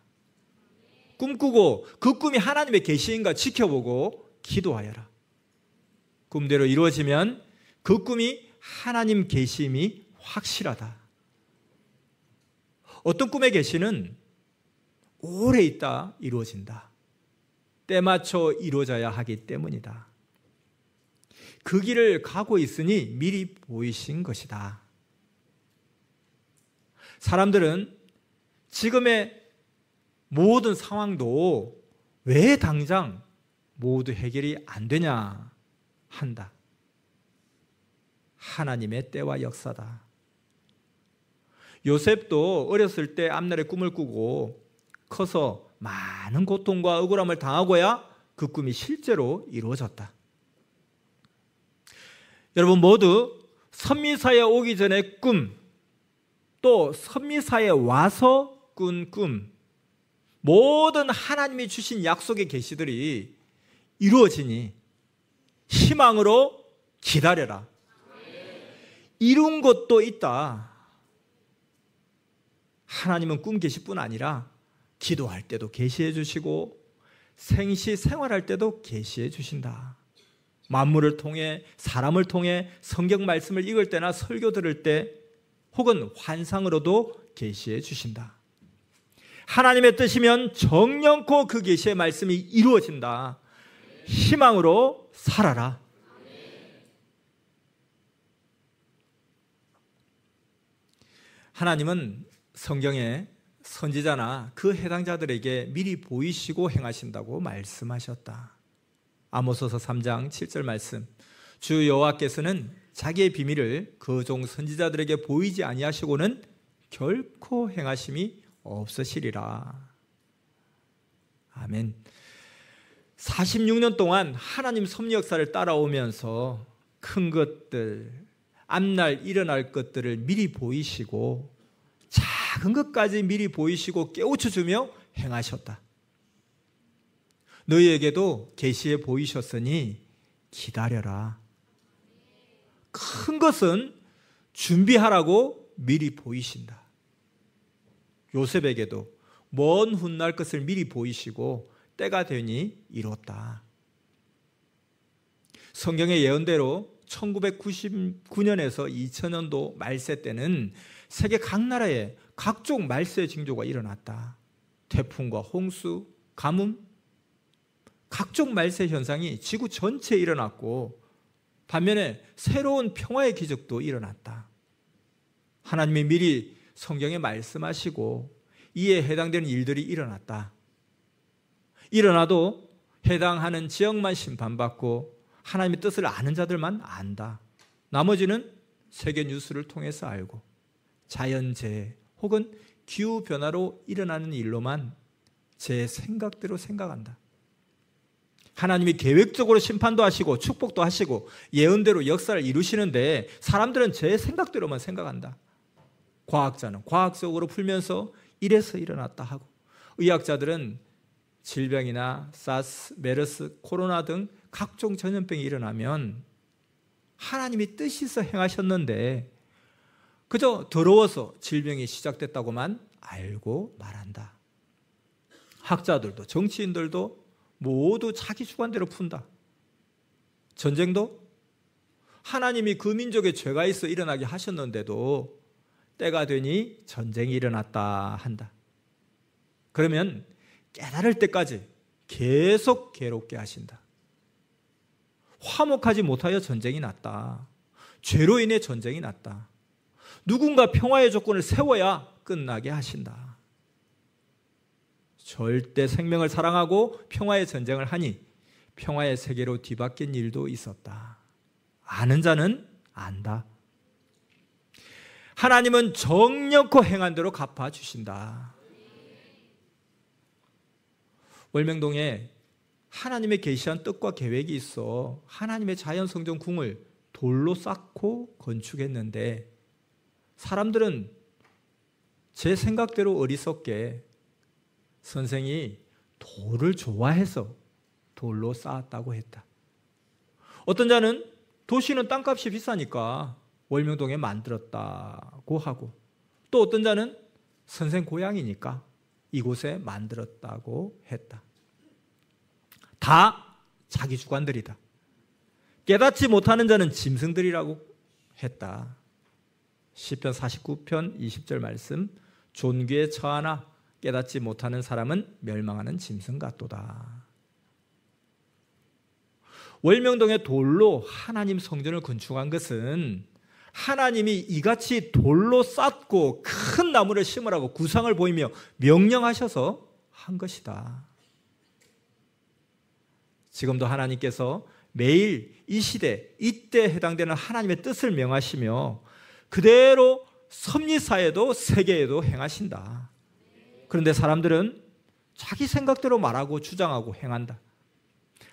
꿈꾸고 그 꿈이 하나님의 계시인가 지켜보고 기도하여라. 꿈대로 이루어지면 그 꿈이 하나님 계심이 확실하다. 어떤 꿈의 계시는 오래 있다 이루어진다. 때 맞춰 이루어져야 하기 때문이다. 그 길을 가고 있으니 미리 보이신 것이다. 사람들은 지금의 모든 상황도 왜 당장 모두 해결이 안 되냐 한다. 하나님의 때와 역사다. 요셉도 어렸을 때 앞날의 꿈을 꾸고 커서 많은 고통과 억울함을 당하고야 그 꿈이 실제로 이루어졌다. 여러분 모두 선미사에 오기 전의 꿈, 또 선미사에 와서 꾼 꿈, 모든 하나님이 주신 약속의 계시들이 이루어지니 희망으로 기다려라. 이룬 것도 있다. 하나님은 꿈 계시뿐 아니라 기도할 때도 계시해 주시고 생시 생활할 때도 계시해 주신다. 만물을 통해 사람을 통해 성경 말씀을 읽을 때나 설교 들을 때 혹은 환상으로도 계시해 주신다. 하나님의 뜻이면 정령코 그 계시의 말씀이 이루어진다. 희망으로 살아라. 하나님은 성경에 선지자나 그 해당자들에게 미리 보이시고 행하신다고 말씀하셨다. 아모스서 3장 7절 말씀 주 여호와께서는 자기의 비밀을 그 종 선지자들에게 보이지 아니하시고는 결코 행하심이 없으시리라. 아멘. 46년 동안 하나님 섭리 역사를 따라오면서 큰 것들, 앞날 일어날 것들을 미리 보이시고 작은 것까지 미리 보이시고 깨우쳐주며 행하셨다. 너희에게도 계시해 보이셨으니 기다려라. 큰 것은 준비하라고 미리 보이신다. 요셉에게도 먼 훗날 것을 미리 보이시고 때가 되니 이뤘다. 성경의 예언대로 1999년에서 2000년도 말세 때는 세계 각 나라에 각종 말세 징조가 일어났다. 태풍과 홍수, 가뭄, 각종 말세 현상이 지구 전체에 일어났고 반면에 새로운 평화의 기적도 일어났다. 하나님이 미리 성경에 말씀하시고 이에 해당되는 일들이 일어났다. 일어나도 해당하는 지역만 심판받고 하나님의 뜻을 아는 자들만 안다. 나머지는 세계 뉴스를 통해서 알고 자연재해 혹은 기후변화로 일어나는 일로만 제 생각대로 생각한다. 하나님이 계획적으로 심판도 하시고 축복도 하시고 예언대로 역사를 이루시는데 사람들은 제 생각대로만 생각한다. 과학자는 과학적으로 풀면서 이래서 일어났다 하고 의학자들은 질병이나 사스, 메르스, 코로나 등 각종 전염병이 일어나면 하나님이 뜻이서 행하셨는데 그저 더러워서 질병이 시작됐다고만 알고 말한다. 학자들도 정치인들도 모두 자기 주관대로 푼다. 전쟁도 하나님이 그 민족에 죄가 있어 일어나게 하셨는데도 때가 되니 전쟁이 일어났다 한다. 그러면 깨달을 때까지 계속 괴롭게 하신다. 화목하지 못하여 전쟁이 났다. 죄로 인해 전쟁이 났다. 누군가 평화의 조건을 세워야 끝나게 하신다. 절대 생명을 사랑하고 평화의 전쟁을 하니 평화의 세계로 뒤바뀐 일도 있었다. 아는 자는 안다. 하나님은 정력코 행한 대로 갚아주신다. 월명동에 하나님의 계시한 뜻과 계획이 있어 하나님의 자연성전 궁을 돌로 쌓고 건축했는데 사람들은 제 생각대로 어리석게 선생이 돌을 좋아해서 돌로 쌓았다고 했다. 어떤 자는 도시는 땅값이 비싸니까 월명동에 만들었다고 하고, 또 어떤 자는 선생 고향이니까 이곳에 만들었다고 했다. 다 자기 주관들이다. 깨닫지 못하는 자는 짐승들이라고 했다. 시편 49편 20절 말씀, 존귀에 처하나 깨닫지 못하는 사람은 멸망하는 짐승 같도다. 월명동의 돌로 하나님 성전을 건축한 것은 하나님이 이같이 돌로 쌓고 큰 나무를 심으라고 구상을 보이며 명령하셔서 한 것이다. 지금도 하나님께서 매일 이 시대, 이때에 해당되는 하나님의 뜻을 명하시며 그대로 섭리사에도 세계에도 행하신다. 그런데 사람들은 자기 생각대로 말하고 주장하고 행한다.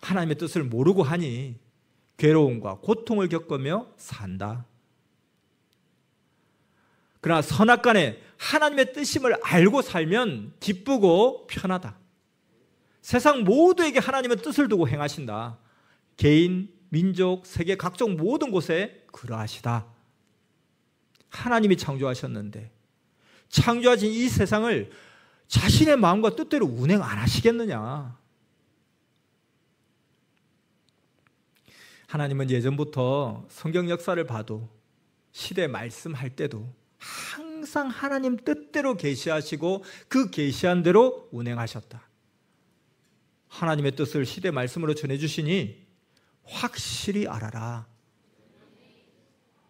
하나님의 뜻을 모르고 하니 괴로움과 고통을 겪으며 산다. 그러나 선악간에 하나님의 뜻임을 알고 살면 기쁘고 편하다. 세상 모두에게 하나님의 뜻을 두고 행하신다. 개인, 민족, 세계 각종 모든 곳에 그러하시다. 하나님이 창조하셨는데 창조하신 이 세상을 자신의 마음과 뜻대로 운행 안 하시겠느냐? 하나님은 예전부터 성경 역사를 봐도 시대 말씀할 때도 항상 하나님 뜻대로 계시하시고 그 계시한 대로 운행하셨다. 하나님의 뜻을 시대 말씀으로 전해주시니 확실히 알아라.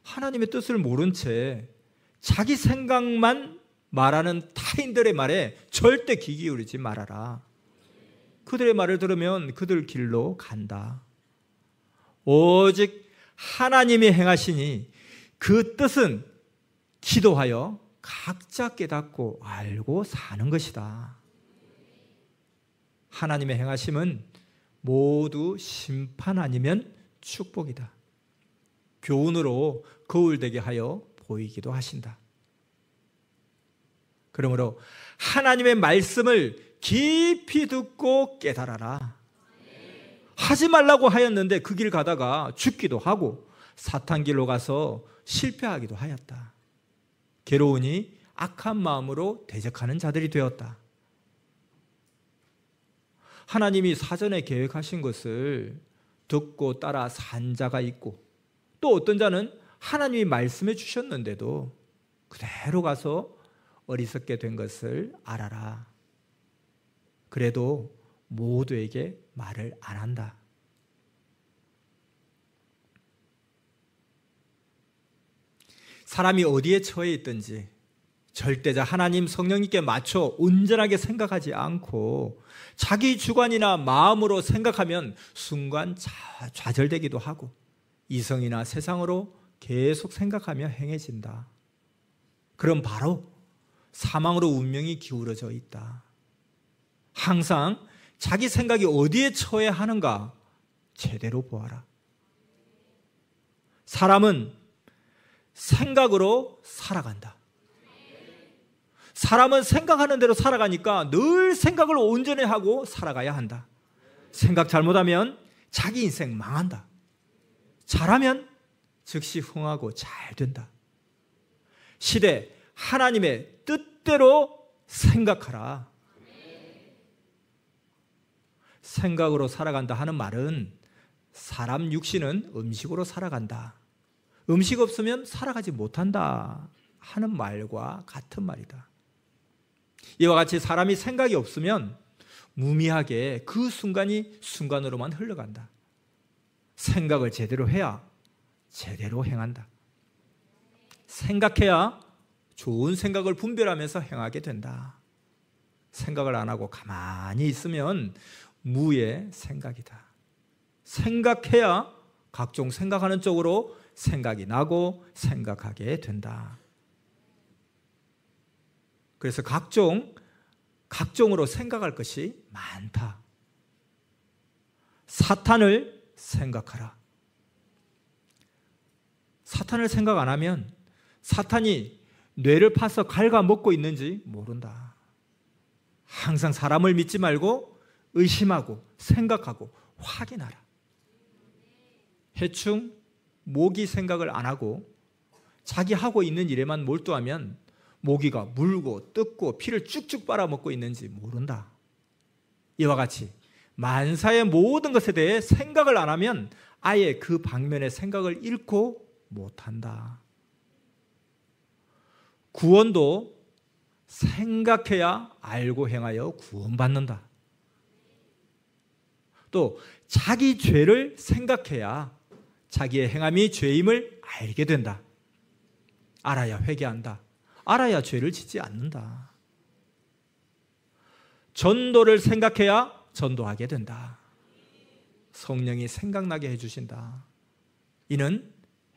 하나님의 뜻을 모른 채 자기 생각만 말하는 타인들의 말에 절대 귀 기울이지 말아라. 그들의 말을 들으면 그들 길로 간다. 오직 하나님이 행하시니 그 뜻은 기도하여 각자 깨닫고 알고 사는 것이다. 하나님의 행하심은 모두 심판 아니면 축복이다. 교훈으로 거울되게 하여 보이기도 하신다. 그러므로 하나님의 말씀을 깊이 듣고 깨달아라. 하지 말라고 하였는데 그 길 가다가 죽기도 하고 사탄 길로 가서 실패하기도 하였다. 괴로우니 악한 마음으로 대적하는 자들이 되었다. 하나님이 사전에 계획하신 것을 듣고 따라 산 자가 있고, 또 어떤 자는 하나님이 말씀해 주셨는데도 그대로 가서 어리석게 된 것을 알아라. 그래도 모두에게 말을 안 한다. 사람이 어디에 처해 있든지 절대자 하나님 성령님께 맞춰 온전하게 생각하지 않고 자기 주관이나 마음으로 생각하면 순간 좌절되기도 하고 이성이나 세상으로 계속 생각하며 행해진다. 그럼 바로 사망으로 운명이 기울어져 있다. 항상 자기 생각이 어디에 처해야 하는가 제대로 보아라. 사람은 생각으로 살아간다. 사람은 생각하는 대로 살아가니까 늘 생각을 온전히 하고 살아가야 한다. 생각 잘못하면 자기 인생 망한다. 잘하면 즉시 흥하고 잘 된다. 시대 하나님의 뜻대로 생각하라. 생각으로 살아간다 하는 말은 사람 육신은 음식으로 살아간다. 음식 없으면 살아가지 못한다 하는 말과 같은 말이다. 이와 같이 사람이 생각이 없으면 무미하게 그 순간이 순간으로만 흘러간다. 생각을 제대로 해야 제대로 행한다. 생각해야 좋은 생각을 분별하면서 행하게 된다. 생각을 안 하고 가만히 있으면 무의 생각이다. 생각해야 각종 생각하는 쪽으로 생각이 나고 생각하게 된다. 그래서 각종으로 생각할 것이 많다. 사탄을 생각하라. 사탄을 생각 안 하면 사탄이 뇌를 파서 갉아먹고 있는지 모른다. 항상 사람을 믿지 말고 의심하고 생각하고 확인하라. 해충, 모기 생각을 안 하고 자기 하고 있는 일에만 몰두하면 모기가 물고 뜯고 피를 쭉쭉 빨아먹고 있는지 모른다. 이와 같이 만사의 모든 것에 대해 생각을 안 하면 아예 그 방면의 생각을 잃고 못한다. 구원도 생각해야 알고 행하여 구원받는다. 또 자기 죄를 생각해야 자기의 행함이 죄임을 알게 된다. 알아야 회개한다. 알아야 죄를 짓지 않는다. 전도를 생각해야 전도하게 된다. 성령이 생각나게 해주신다. 이는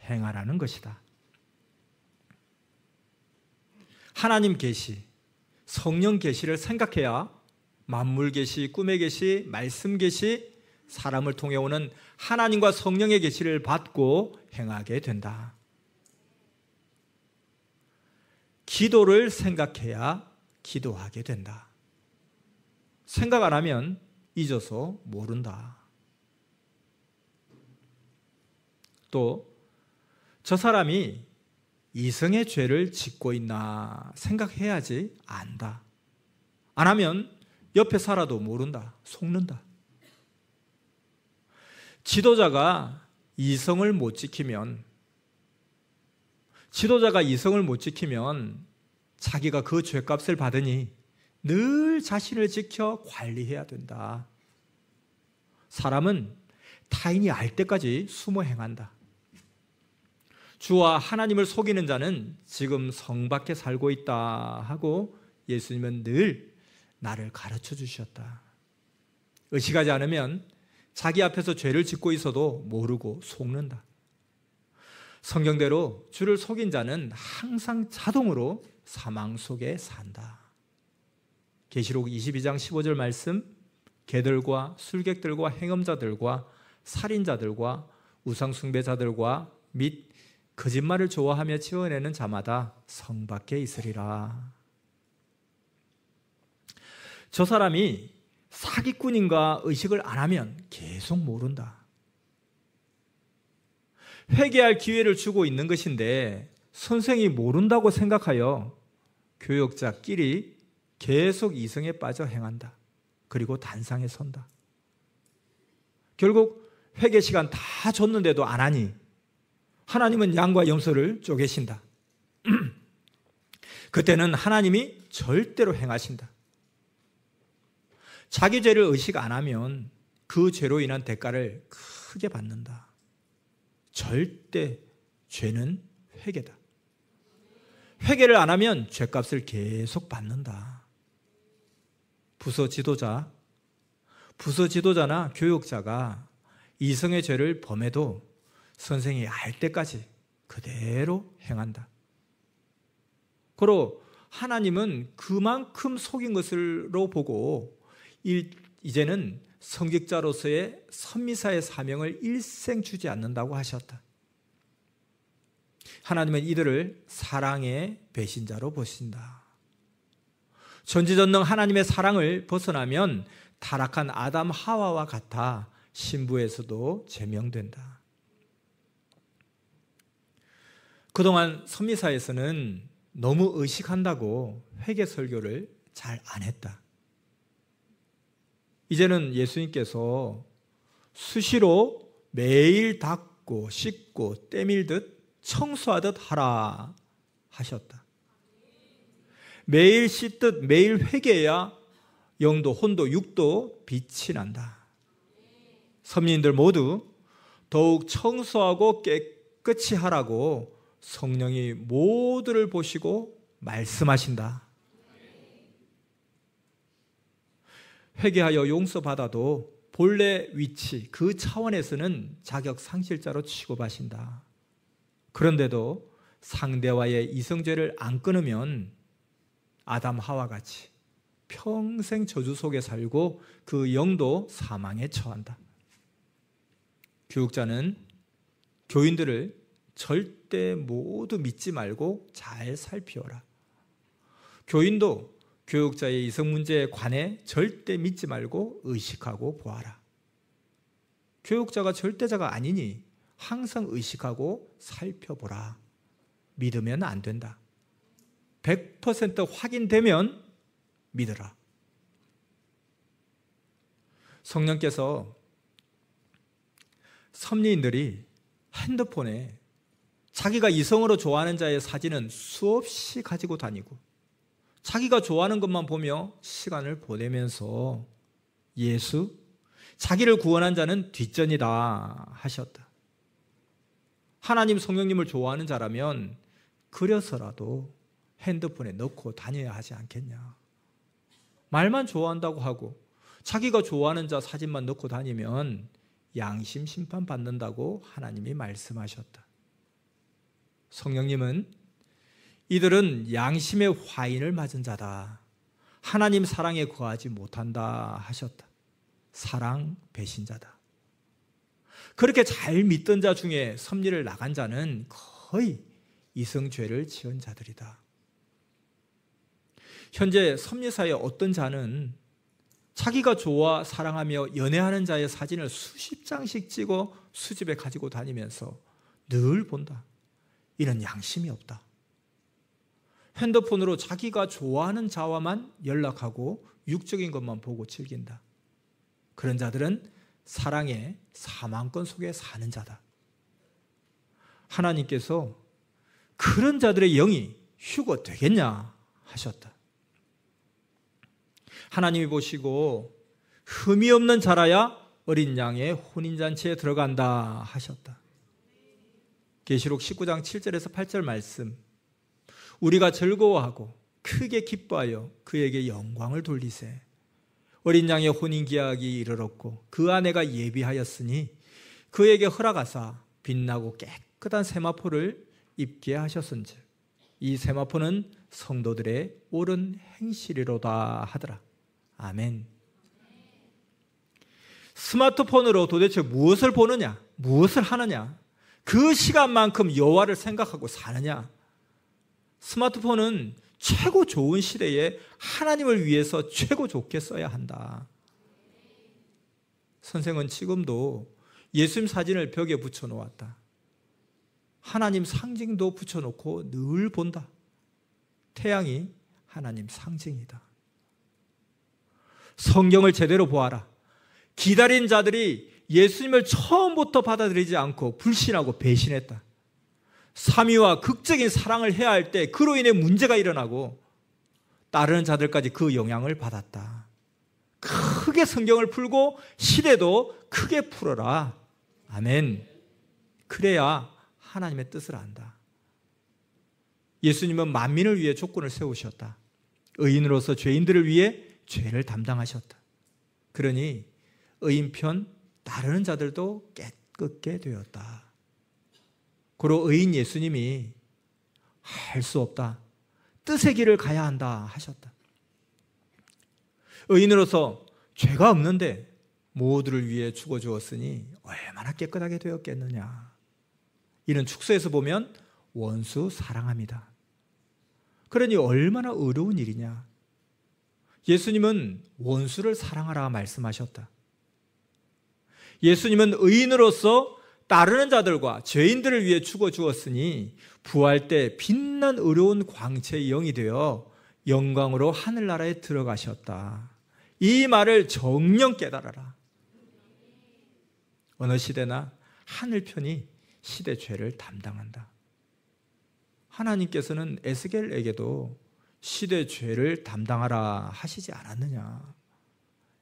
행하라는 것이다. 하나님 계시, 성령 계시를 생각해야 만물 계시, 꿈의 계시, 말씀 계시, 사람을 통해 오는 하나님과 성령의 계시를 받고 행하게 된다. 기도를 생각해야 기도하게 된다. 생각 안 하면 잊어서 모른다. 또 저 사람이 이성의 죄를 짓고 있나 생각해야지 안다. 안 하면 옆에 살아도 모른다. 속는다. 지도자가 이성을 못 지키면 자기가 그 죄값을 받으니 늘 자신을 지켜 관리해야 된다. 사람은 타인이 알 때까지 숨어 행한다. 주와 하나님을 속이는 자는 지금 성 밖에 살고 있다 하고 예수님은 늘 나를 가르쳐 주셨다. 의식하지 않으면 자기 앞에서 죄를 짓고 있어도 모르고 속는다. 성경대로 주를 속인 자는 항상 자동으로 사망 속에 산다. 계시록 22장 15절 말씀, 개들과 술객들과 행음자들과 살인자들과 우상숭배자들과 및 거짓말을 좋아하며 지어내는 자마다 성 밖에 있으리라. 저 사람이 사기꾼인가 의식을 안 하면 계속 모른다. 회개할 기회를 주고 있는 것인데 선생이 모른다고 생각하여 교역자끼리 계속 이성에 빠져 행한다. 그리고 단상에 선다. 결국 회개 시간 다 줬는데도 안 하니 하나님은 양과 염소를 쪼개신다. 그때는 하나님이 절대로 행하신다. 자기 죄를 의식 안 하면 그 죄로 인한 대가를 크게 받는다. 절대 죄는 회개다. 회개를 안 하면 죄값을 계속 받는다. 부서 지도자나 교육자가 이성의 죄를 범해도 선생이 알 때까지 그대로 행한다. 그로 하나님은 그만큼 속인 것으로 보고 이제는 성직자로서의 선미사의 사명을 일생 주지 않는다고 하셨다. 하나님은 이들을 사랑의 배신자로 보신다. 전지전능 하나님의 사랑을 벗어나면 타락한 아담 하와와 같아 신부에서도 제명된다. 그동안 선미사에서는 너무 의식한다고 회개 설교를 잘 안 했다. 이제는 예수님께서 수시로 매일 닦고 씻고 때밀듯 청소하듯 하라 하셨다. 매일 씻듯 매일 회개해야 영도, 혼도, 육도 빛이 난다. 섭리인들 모두 더욱 청소하고 깨끗이 하라고 성령이 모두를 보시고 말씀하신다. 회개하여 용서받아도 본래 위치, 그 차원에서는 자격 상실자로 취급하신다. 그런데도 상대와의 이성죄를 안 끊으면 아담 하와 같이 평생 저주 속에 살고 그 영도 사망에 처한다. 교육자는 교인들을 절대 모두 믿지 말고 잘 살피어라. 교인도 교육자의 이성 문제에 관해 절대 믿지 말고 의식하고 보아라. 교육자가 절대자가 아니니 항상 의식하고 살펴보라. 믿으면 안 된다. 100% 확인되면 믿으라. 성령께서 섭리인들이 핸드폰에 자기가 이성으로 좋아하는 자의 사진은 수없이 가지고 다니고 자기가 좋아하는 것만 보며 시간을 보내면서 예수, 자기를 구원한 자는 뒷전이다 하셨다. 하나님 성령님을 좋아하는 자라면 그려서라도 핸드폰에 넣고 다녀야 하지 않겠냐. 말만 좋아한다고 하고 자기가 좋아하는 자 사진만 넣고 다니면 양심 심판 받는다고 하나님이 말씀하셨다. 성령님은 이들은 양심의 화인을 맞은 자다. 하나님 사랑에 거하지 못한다 하셨다. 사랑 배신자다. 그렇게 잘 믿던 자 중에 섭리를 나간 자는 거의 이성죄를 지은 자들이다. 현재 섭리사의 어떤 자는 자기가 좋아 사랑하며 연애하는 자의 사진을 수십 장씩 찍어 수집에 가지고 다니면서 늘 본다. 이런 양심이 없다. 핸드폰으로 자기가 좋아하는 자와만 연락하고 육적인 것만 보고 즐긴다. 그런 자들은 사랑의 사망권 속에 사는 자다. 하나님께서 그런 자들의 영이 휴거 되겠냐 하셨다. 하나님이 보시고 흠이 없는 자라야 어린 양의 혼인잔치에 들어간다 하셨다. 계시록 19장 7절에서 8절 말씀. 우리가 즐거워하고 크게 기뻐하여 그에게 영광을 돌리세. 어린 양의 혼인기약이 이르렀고 그 아내가 예비하였으니 그에게 허락하사 빛나고 깨끗한 세마포를 입게 하셨은즉 이 세마포는 성도들의 옳은 행실이로다 하더라. 아멘. 스마트폰으로 도대체 무엇을 보느냐, 무엇을 하느냐, 그 시간만큼 여호와를 생각하고 사느냐. 스마트폰은 최고 좋은 시대에 하나님을 위해서 최고 좋게 써야 한다. 선생은 지금도 예수님 사진을 벽에 붙여놓았다. 하나님 상징도 붙여놓고 늘 본다. 태양이 하나님 상징이다. 성경을 제대로 보아라. 기다린 자들이 예수님을 처음부터 받아들이지 않고 불신하고 배신했다. 삼위와 극적인 사랑을 해야 할 때 그로 인해 문제가 일어나고 따르는 자들까지 그 영향을 받았다. 크게 성경을 풀고 시대도 크게 풀어라. 아멘. 그래야 하나님의 뜻을 안다. 예수님은 만민을 위해 조건을 세우셨다. 의인으로서 죄인들을 위해 죄를 담당하셨다. 그러니 의인 편 따르는 자들도 깨끗게 되었다. 고로 의인 예수님이 할 수 없다. 뜻의 길을 가야 한다 하셨다. 의인으로서 죄가 없는데 모두를 위해 죽어주었으니 얼마나 깨끗하게 되었겠느냐. 이는 축소해서 보면 원수 사랑합니다. 그러니 얼마나 어려운 일이냐. 예수님은 원수를 사랑하라 말씀하셨다. 예수님은 의인으로서 따르는 자들과 죄인들을 위해 죽어주었으니 부활 때 빛난 의로운 광채의 영이 되어 영광으로 하늘나라에 들어가셨다. 이 말을 정녕 깨달아라. 어느 시대나 하늘편이 시대 죄를 담당한다. 하나님께서는 에스겔에게도 시대 죄를 담당하라 하시지 않았느냐.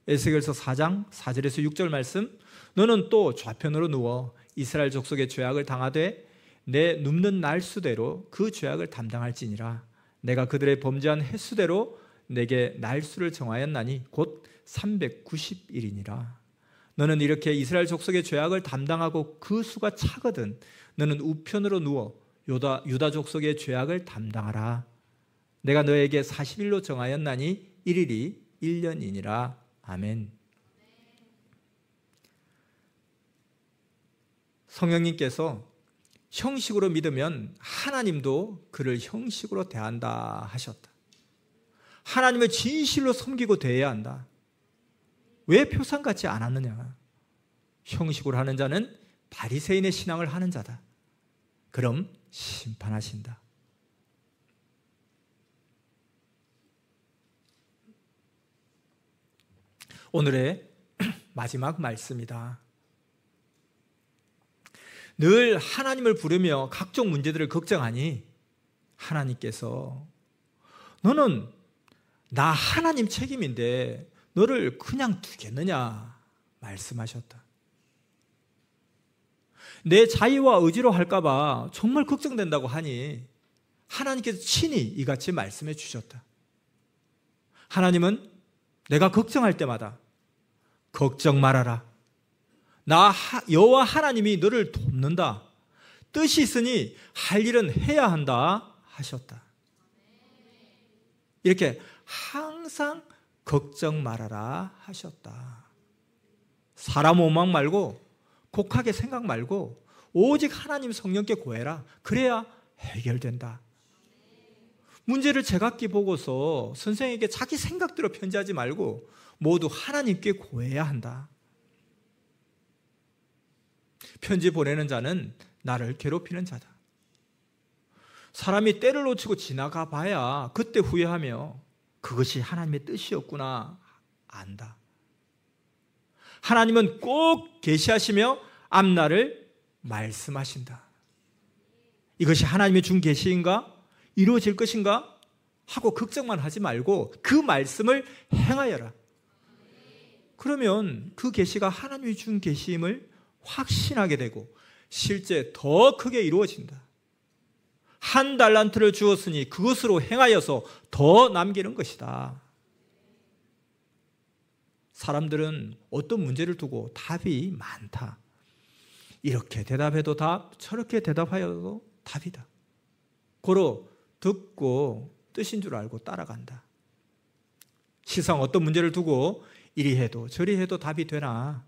에스겔서 4장 4절에서 6절 말씀, 너는 또 좌편으로 누워 이스라엘 족속의 죄악을 당하되 내 눕는 날수대로 그 죄악을 담당할지니라. 내가 그들의 범죄한 횟수대로 내게 날수를 정하였나니 곧 390일이니라. 너는 이렇게 이스라엘 족속의 죄악을 담당하고 그 수가 차거든 너는 우편으로 누워 유다 족속의 죄악을 담당하라. 내가 너에게 40일로 정하였나니 1일이 1년이니라. 아멘. 성령님께서 형식으로 믿으면 하나님도 그를 형식으로 대한다 하셨다. 하나님을 진실로 섬기고 대해야 한다. 왜 표상 같지 않았느냐? 형식으로 하는 자는 바리새인의 신앙을 하는 자다. 그럼 심판하신다. 오늘의 마지막 말씀이다. 늘 하나님을 부르며 각종 문제들을 걱정하니 하나님께서 너는 나 하나님 책임인데 너를 그냥 두겠느냐 말씀하셨다. 내 자유와 의지로 할까봐 정말 걱정된다고 하니 하나님께서 친히 이같이 말씀해 주셨다. 하나님은 내가 걱정할 때마다 걱정 말아라. 나 여호와 하나님이 너를 돕는다. 뜻이 있으니 할 일은 해야 한다 하셨다. 이렇게 항상 걱정 말아라 하셨다. 사람 오망 말고 곡하게 생각 말고 오직 하나님 성령께 구해라. 그래야 해결된다. 문제를 제각기 보고서 선생에게 자기 생각대로 편지하지 말고 모두 하나님께 구해야 한다. 편지 보내는 자는 나를 괴롭히는 자다. 사람이 때를 놓치고 지나가 봐야 그때 후회하며 그것이 하나님의 뜻이었구나 안다. 하나님은 꼭 계시하시며 앞날을 말씀하신다. 이것이 하나님이 준 계시인가? 이루어질 것인가? 하고 걱정만 하지 말고 그 말씀을 행하여라. 그러면 그 계시가 하나님이 준 계시임을 확신하게 되고 실제 더 크게 이루어진다. 한 달란트를 주었으니 그것으로 행하여서 더 남기는 것이다. 사람들은 어떤 문제를 두고 답이 많다. 이렇게 대답해도 답, 저렇게 대답하여도 답이다. 고로 듣고 뜻인 줄 알고 따라간다. 시상 어떤 문제를 두고 이리 해도 저리 해도 답이 되나?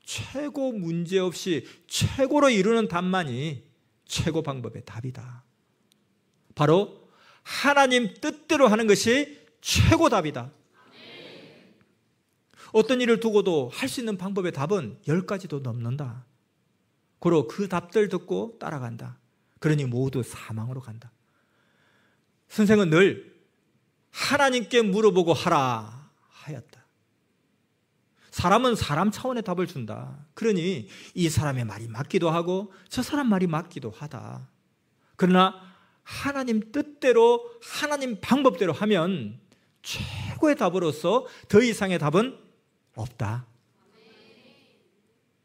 최고 문제 없이 최고로 이루는 답만이 최고 방법의 답이다. 바로 하나님 뜻대로 하는 것이 최고 답이다. 어떤 일을 두고도 할 수 있는 방법의 답은 10가지도 넘는다. 고로 그 답들 듣고 따라간다. 그러니 모두 사망으로 간다. 선생은 늘 하나님께 물어보고 하라 하였다. 사람은 사람 차원의 답을 준다. 그러니 이 사람의 말이 맞기도 하고 저 사람 말이 맞기도 하다. 그러나 하나님 뜻대로 하나님 방법대로 하면 최고의 답으로서 더 이상의 답은 없다.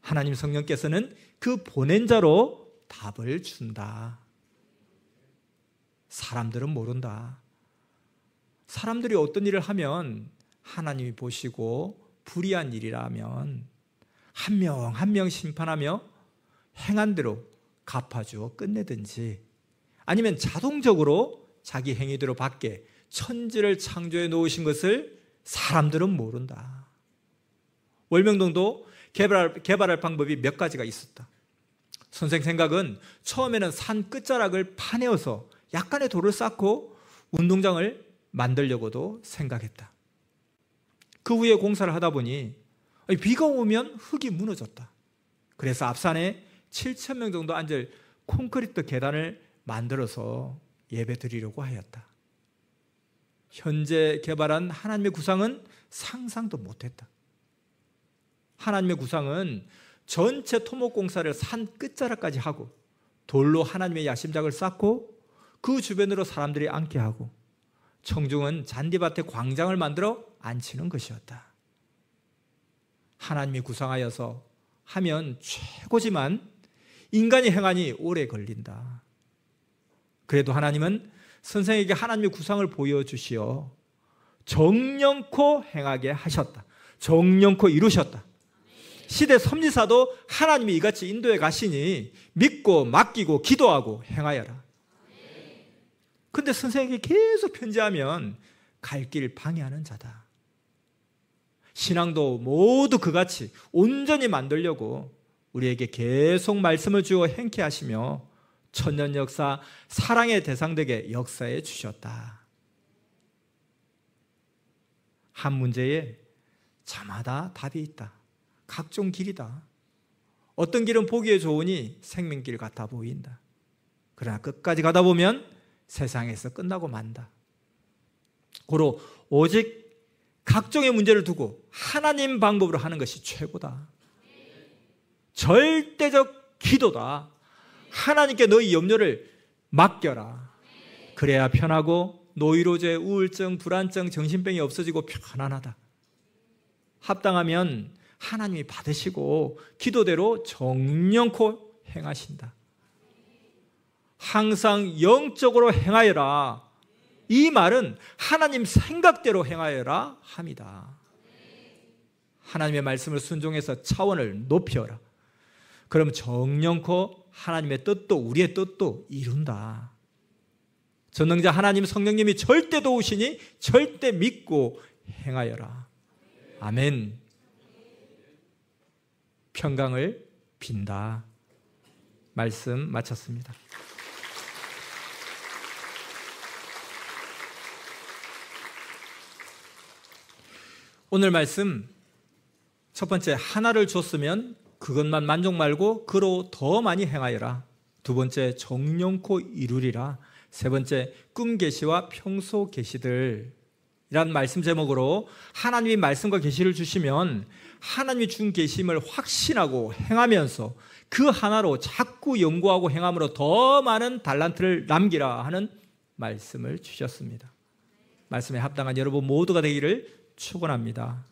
하나님 성령께서는 그 보낸 자로 답을 준다. 사람들은 모른다. 사람들이 어떤 일을 하면 하나님이 보시고 불의한 일이라면 한 명 한 명 심판하며 행한 대로 갚아주어 끝내든지 아니면 자동적으로 자기 행위대로 받게 천지를 창조해 놓으신 것을 사람들은 모른다. 월명동도 개발할 방법이 몇 가지가 있었다. 선생 생각은 처음에는 산 끝자락을 파내어서 약간의 돌을 쌓고 운동장을 만들려고도 생각했다. 그 후에 공사를 하다 보니 비가 오면 흙이 무너졌다. 그래서 앞산에 7,000명 정도 앉을 콘크리트 계단을 만들어서 예배 드리려고 하였다. 현재 개발한 하나님의 구상은 상상도 못했다. 하나님의 구상은 전체 토목공사를 산 끝자락까지 하고 돌로 하나님의 야심작을 쌓고 그 주변으로 사람들이 앉게 하고 청중은 잔디밭에 광장을 만들어 앉히는 것이었다. 하나님이 구상하여서 하면 최고지만 인간이 행하니 오래 걸린다. 그래도 하나님은 선생에게 하나님의 구상을 보여주시어 정령코 행하게 하셨다. 정령코 이루셨다. 시대 섭리사도 하나님이 이같이 인도에 가시니 믿고 맡기고 기도하고 행하여라. 근데 선생에게 계속 편지하면 갈 길 방해하는 자다. 신앙도 모두 그같이 온전히 만들려고 우리에게 계속 말씀을 주어 행케 하시며 천년 역사 사랑의 대상되게 역사해 주셨다. 한 문제에 저마다 답이 있다. 각종 길이다. 어떤 길은 보기에 좋으니 생명길 같아 보인다. 그러나 끝까지 가다 보면 세상에서 끝나고 만다. 고로 오직 각종의 문제를 두고 하나님 방법으로 하는 것이 최고다. 절대적 기도다. 하나님께 너희 염려를 맡겨라. 그래야 편하고 노이로제, 우울증, 불안증, 정신병이 없어지고 편안하다. 합당하면 하나님이 받으시고 기도대로 정령코 행하신다. 항상 영적으로 행하여라. 이 말은 하나님 생각대로 행하여라 합니다. 하나님의 말씀을 순종해서 차원을 높여라. 그럼 정령코 하나님의 뜻도 우리의 뜻도 이룬다. 전능자 하나님 성령님이 절대 도우시니 절대 믿고 행하여라. 아멘. 평강을 빈다. 말씀 마쳤습니다. 오늘 말씀 첫 번째, 하나를 줬으면 그것만 만족 말고 그로 더 많이 행하여라. 두 번째, 정령코 이루리라. 세 번째, 꿈 계시와 평소 계시들 이란 말씀 제목으로 하나님이 말씀과 계시를 주시면 하나님이 준 계심을 확신하고 행하면서 그 하나로 자꾸 연구하고 행함으로 더 많은 달란트를 남기라 하는 말씀을 주셨습니다. 말씀에 합당한 여러분 모두가 되기를 축원합니다.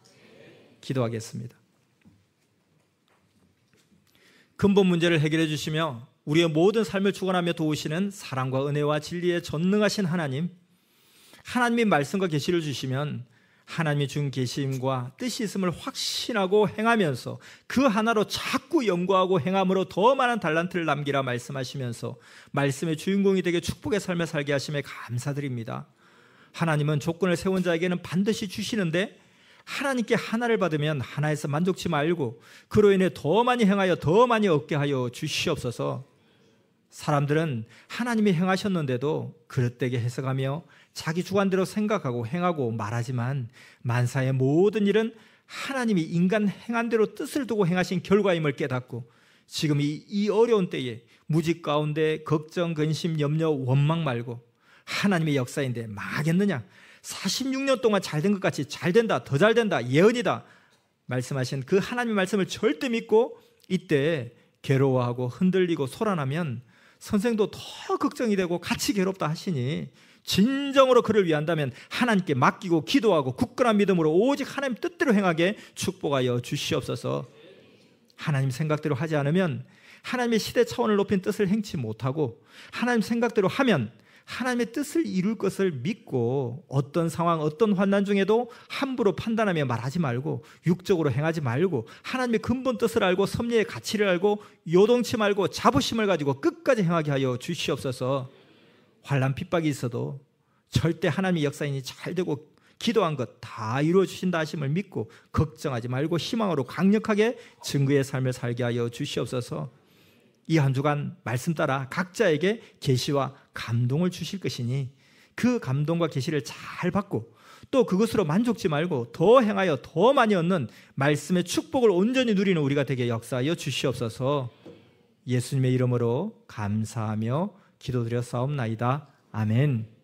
기도하겠습니다. 근본 문제를 해결해 주시며 우리의 모든 삶을 축원하며 도우시는 사랑과 은혜와 진리에 전능하신 하나님, 하나님의 말씀과 계시를 주시면 하나님이 준 계시임과 뜻이 있음을 확신하고 행하면서 그 하나로 자꾸 연구하고 행함으로 더 많은 달란트를 남기라 말씀하시면서 말씀의 주인공이 되게 축복의 삶을 살게 하심에 감사드립니다. 하나님은 조건을 세운 자에게는 반드시 주시는데 하나님께 하나를 받으면 하나에서 만족치 말고 그로 인해 더 많이 행하여 더 많이 얻게 하여 주시옵소서. 사람들은 하나님이 행하셨는데도 그릇되게 해석하며 자기 주관대로 생각하고 행하고 말하지만 만사의 모든 일은 하나님이 인간 행한 대로 뜻을 두고 행하신 결과임을 깨닫고 지금 이 어려운 때에 무직 가운데 걱정, 근심, 염려, 원망 말고 하나님의 역사인데 망하겠느냐, 46년 동안 잘된 것 같이 잘된다, 더 잘된다, 예언이다 말씀하신 그 하나님의 말씀을 절대 믿고 이때 괴로워하고 흔들리고 소란하면 선생도 더 걱정이 되고 같이 괴롭다 하시니 진정으로 그를 위한다면 하나님께 맡기고 기도하고 굳건한 믿음으로 오직 하나님 뜻대로 행하게 축복하여 주시옵소서. 하나님 생각대로 하지 않으면 하나님의 시대 차원을 높인 뜻을 행치 못하고 하나님 생각대로 하면 하나님의 뜻을 이룰 것을 믿고 어떤 상황, 어떤 환난 중에도 함부로 판단하며 말하지 말고 육적으로 행하지 말고 하나님의 근본 뜻을 알고 섭리의 가치를 알고 요동치 말고 자부심을 가지고 끝까지 행하게 하여 주시옵소서. 환난 핍박이 있어도 절대 하나님의 역사인이 잘 되고 기도한 것 다 이루어 주신다 하심을 믿고 걱정하지 말고 희망으로 강력하게 증거의 삶을 살게 하여 주시옵소서. 이 한 주간 말씀 따라 각자에게 계시와 감동을 주실 것이니 그 감동과 계시를 잘 받고 또 그것으로 만족지 말고 더 행하여 더 많이 얻는 말씀의 축복을 온전히 누리는 우리가 되게 역사하여 주시옵소서. 예수님의 이름으로 감사하며 기도드려 싸움나이다. 아멘.